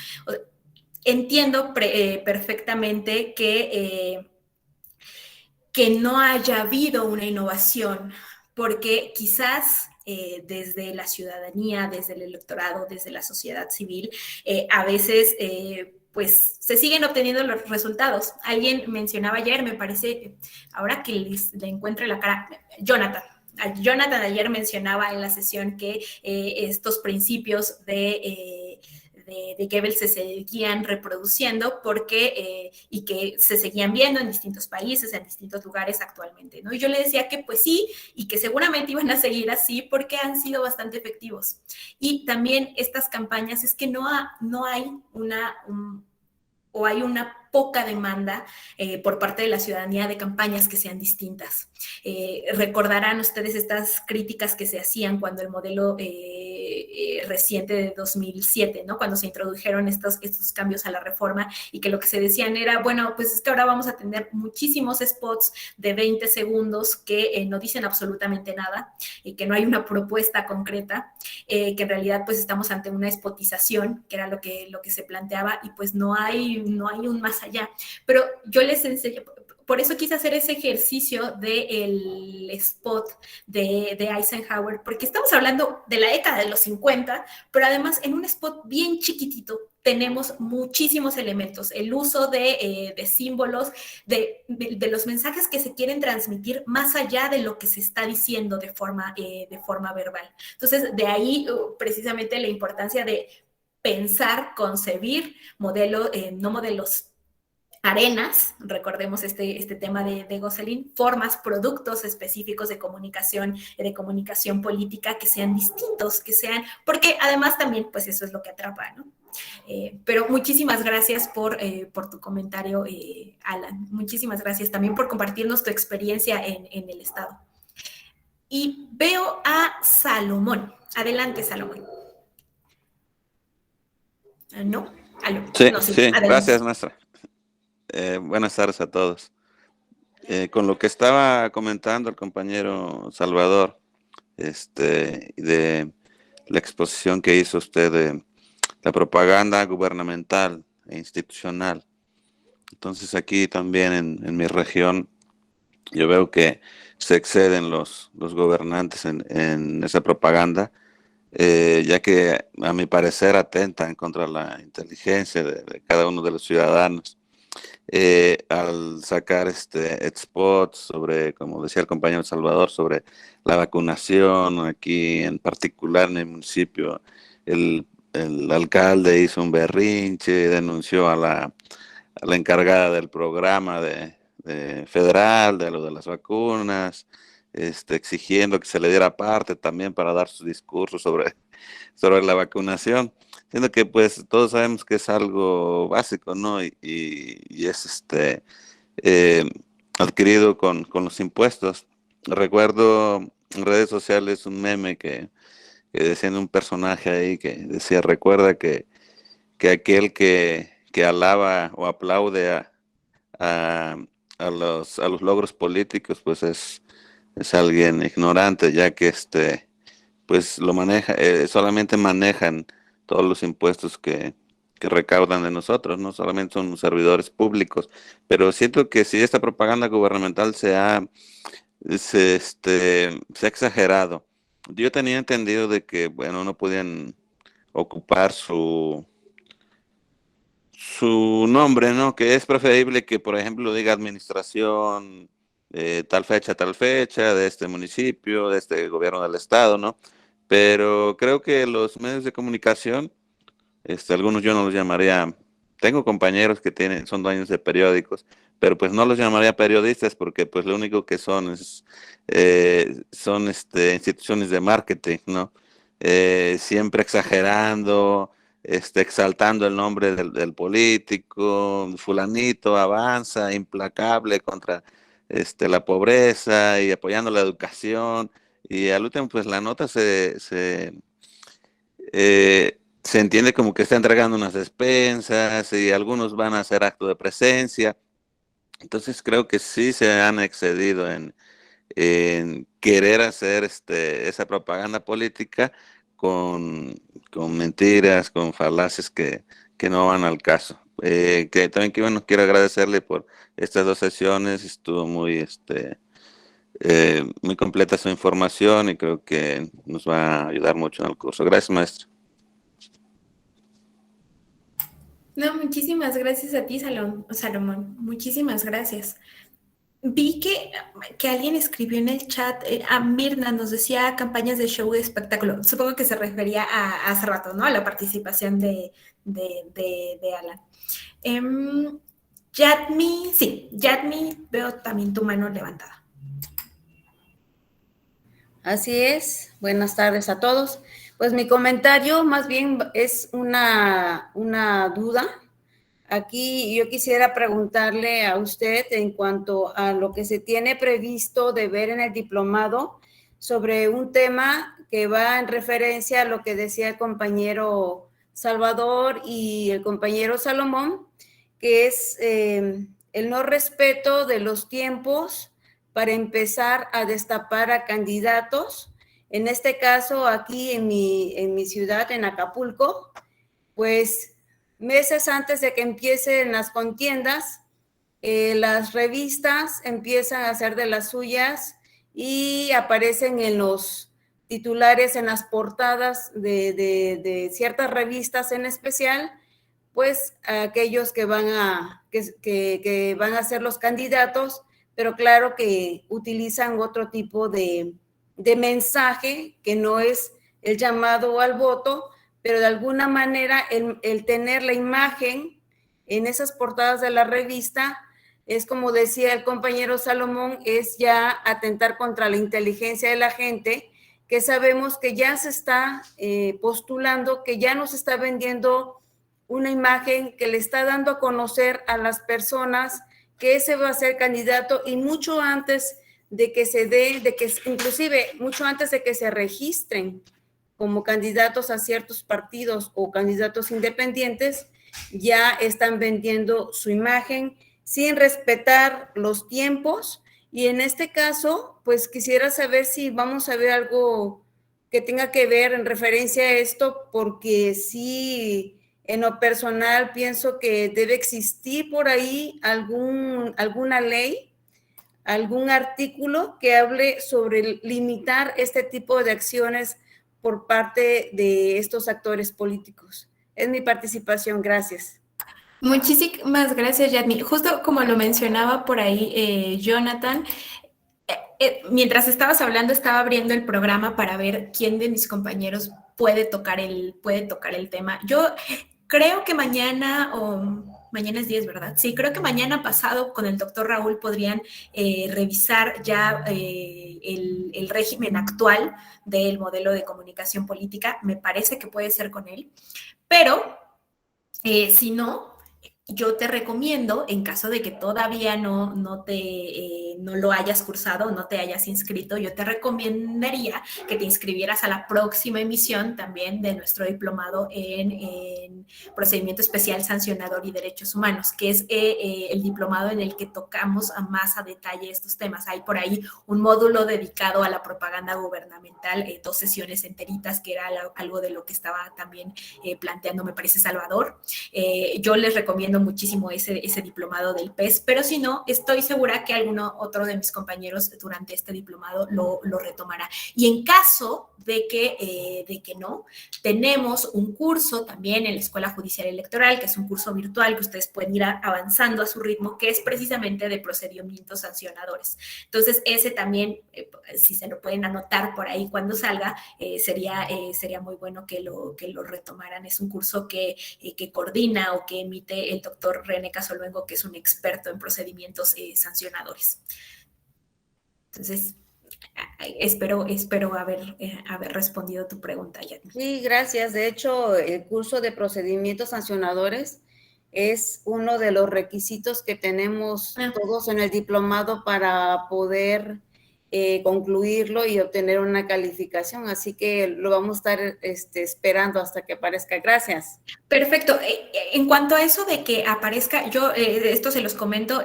Entiendo perfectamente que no haya habido una innovación, porque quizás desde la ciudadanía, desde el electorado, desde la sociedad civil, a veces pues se siguen obteniendo los resultados. Alguien mencionaba ayer, me parece, ahora que le encuentre la cara, Jonathan ayer mencionaba en la sesión que estos principios de Goebbels se seguían reproduciendo y que se seguían viendo en distintos países, en distintos lugares actualmente, ¿no? Y yo le decía que pues sí, y que seguramente iban a seguir así porque han sido bastante efectivos. Y también estas campañas es que no hay hay una poca demanda por parte de la ciudadanía de campañas que sean distintas. Recordarán ustedes estas críticas que se hacían cuando el modelo reciente de 2007, ¿no? Cuando se introdujeron estos cambios a la reforma, y que lo que se decían era, bueno, pues es que ahora vamos a tener muchísimos spots de 20 segundos que no dicen absolutamente nada, y que no hay una propuesta concreta, que en realidad pues estamos ante una spotización, que era lo que se planteaba, y pues no hay un más allá. Pero yo les enseño, por eso quise hacer ese ejercicio del spot de Eisenhower, porque estamos hablando de la década de los 50, pero además en un spot bien chiquitito, tenemos muchísimos elementos, el uso de símbolos, de los mensajes que se quieren transmitir más allá de lo que se está diciendo de forma verbal. Entonces, de ahí precisamente la importancia de pensar, concebir no modelos arenas, recordemos este tema de Gosselin, formas, productos específicos de comunicación política que sean distintos, porque además también, pues eso es lo que atrapa, ¿no? Pero muchísimas gracias por tu comentario, Alan. Muchísimas gracias también por compartirnos tu experiencia en el Estado. Y veo a Salomón. Adelante, Salomón. ¿No? ¿Aló? Sí, no, sí, gracias, maestra. Buenas tardes a todos. Con lo que estaba comentando el compañero Salvador, de la exposición que hizo usted de la propaganda gubernamental e institucional. Entonces aquí también en mi región yo veo que se exceden los gobernantes en esa propaganda, ya que a mi parecer atentan contra la inteligencia de cada uno de los ciudadanos. Al sacar spots sobre, como decía el compañero Salvador, sobre la vacunación, aquí en particular en el municipio, el alcalde hizo un berrinche, denunció a la encargada del programa federal de lo de las vacunas, exigiendo que se le diera parte también para dar su discurso sobre la vacunación, siendo que pues todos sabemos que es algo básico, ¿no? Y es adquirido con los impuestos. Recuerdo en redes sociales un meme que decía un personaje ahí que decía, recuerda que aquel que alaba o aplaude a los logros políticos, pues es alguien ignorante, ya que pues lo maneja, solamente manejan todos los impuestos que recaudan de nosotros, no solamente son servidores públicos, pero siento que si esta propaganda gubernamental se ha exagerado. Yo tenía entendido de que, bueno, no podían ocupar su nombre, ¿no? Que es preferible que, por ejemplo, diga administración, tal fecha, de este municipio, de este gobierno del estado, ¿no? Pero creo que los medios de comunicación, algunos yo no los llamaría, tengo compañeros que son dueños de periódicos, pero pues no los llamaría periodistas porque pues lo único que son son instituciones de marketing, ¿no? Siempre exagerando, exaltando el nombre del político, fulanito avanza, implacable contra la pobreza y apoyando la educación, y al último pues la nota se entiende como que está entregando unas despensas y algunos van a hacer acto de presencia. Entonces creo que sí se han excedido en querer hacer esa propaganda política con mentiras, con falacias que no van al caso. Que también quiero agradecerle por estas 2 sesiones, estuvo muy muy completa su información y creo que nos va a ayudar mucho en el curso. Gracias, maestro. No, muchísimas gracias a ti, Salomón. Muchísimas gracias. Vi que alguien escribió en el chat, a Mirna nos decía campañas de show de espectáculo. Supongo que se refería a hace rato, ¿no? A la participación de Alan. Yadmi, veo también tu mano levantada. Así es, buenas tardes a todos. Pues mi comentario más bien es una duda. Aquí yo quisiera preguntarle a usted en cuanto a lo que se tiene previsto de ver en el diplomado sobre un tema que va en referencia a lo que decía el compañero Salvador y el compañero Salomón, que es el no respeto de los tiempos para empezar a destapar a candidatos. En este caso, aquí en mi ciudad, en Acapulco, pues meses antes de que empiecen las contiendas, las revistas empiezan a hacer de las suyas y aparecen en los titulares, en las portadas de ciertas revistas en especial, pues a aquellos que van que van a ser los candidatos, pero claro que utilizan otro tipo de mensaje que no es el llamado al voto, pero de alguna manera el tener la imagen en esas portadas de la revista es, como decía el compañero Salomón, es ya atentar contra la inteligencia de la gente, que sabemos que ya se está postulando, que ya nos está vendiendo una imagen que le está dando a conocer a las personas que ese va a ser candidato, y mucho antes de que se dé, inclusive mucho antes de que se registren como candidatos a ciertos partidos o candidatos independientes, ya están vendiendo su imagen sin respetar los tiempos. Y en este caso, pues quisiera saber si vamos a ver algo que tenga que ver en referencia a esto, porque sí, en lo personal pienso que debe existir por ahí alguna ley, algún artículo que hable sobre limitar este tipo de acciones por parte de estos actores políticos. Es mi participación, gracias. Muchísimas gracias, Yadmi. Justo como lo mencionaba por ahí Jonathan, mientras estabas hablando estaba abriendo el programa para ver quién de mis compañeros puede tocar el tema. Yo creo que mañana es 10, ¿verdad? Sí, creo que mañana pasado con el doctor Raúl podrían revisar ya el régimen actual del modelo de comunicación política. Me parece que puede ser con él, pero si no, yo te recomiendo, en caso de que todavía no lo hayas cursado, no te hayas inscrito, yo te recomendaría que te inscribieras a la próxima emisión también de nuestro diplomado en Procedimiento Especial Sancionador y Derechos Humanos, que es el diplomado en el que tocamos más a detalle estos temas. Hay por ahí un módulo dedicado a la propaganda gubernamental, 2 sesiones enteritas, que era algo de lo que estaba también planteando, me parece, Salvador. Yo les recomiendo muchísimo ese diplomado del PES, pero si no, estoy segura que otro de mis compañeros durante este diplomado lo retomará. Y en caso de que no, tenemos un curso también en la Escuela Judicial Electoral, que es un curso virtual que ustedes pueden ir avanzando a su ritmo, que es precisamente de procedimientos sancionadores. Entonces, ese también, si se lo pueden anotar por ahí cuando salga, sería muy bueno que lo retomaran. Es un curso que coordina o que emite el doctor René Casolvengo, que es un experto en procedimientos sancionadores. Entonces, espero haber respondido tu pregunta, Yadmi. Sí, gracias. De hecho, el curso de procedimientos sancionadores es uno de los requisitos que tenemos todos en el diplomado para poder concluirlo y obtener una calificación, así que lo vamos a estar esperando hasta que aparezca. Gracias. Perfecto. En cuanto a eso de que aparezca, yo esto se los comento,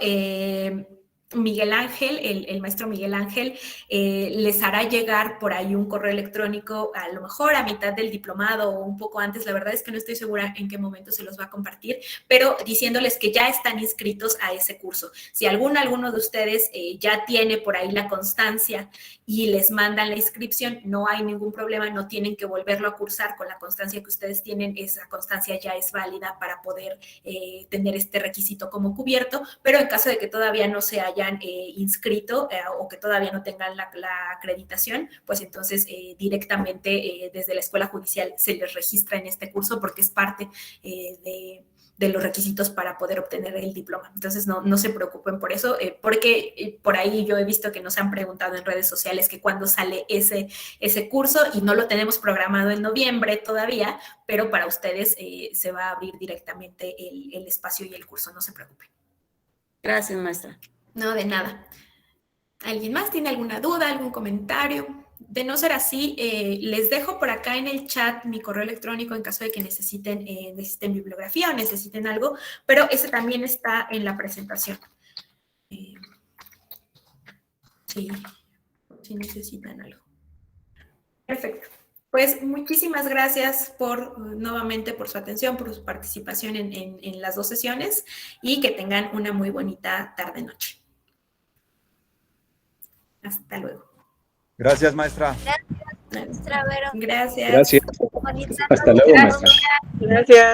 Miguel Ángel, el maestro Miguel Ángel, les hará llegar por ahí un correo electrónico, a lo mejor a mitad del diplomado o un poco antes, la verdad es que no estoy segura en qué momento se los va a compartir, pero diciéndoles que ya están inscritos a ese curso. Si alguno de ustedes ya tiene por ahí la constancia y les mandan la inscripción, no hay ningún problema, no tienen que volverlo a cursar. Con la constancia que ustedes tienen, esa constancia ya es válida para poder tener este requisito como cubierto, pero en caso de que todavía no se hayan inscrito o que todavía no tengan la acreditación, pues entonces directamente desde la Escuela Judicial se les registra en este curso, porque es parte de los requisitos para poder obtener el diploma. Entonces no se preocupen por eso, porque por ahí yo he visto que nos han preguntado en redes sociales que cuándo sale ese curso, y no lo tenemos programado en noviembre todavía, pero para ustedes se va a abrir directamente el espacio y el curso, no se preocupen. Gracias, maestra. No, de nada. ¿Alguien más tiene alguna duda, algún comentario? De no ser así, les dejo por acá en el chat mi correo electrónico en caso de que necesiten bibliografía o necesiten algo, pero ese también está en la presentación. Sí, necesitan algo. Perfecto. Pues muchísimas gracias nuevamente por su atención, por su participación en las 2 sesiones, y que tengan una muy bonita tarde-noche. Hasta luego. Gracias, maestra. Gracias, maestra Vero. Gracias. Gracias. Bonita Hasta noche. luego, maestra. Gracias.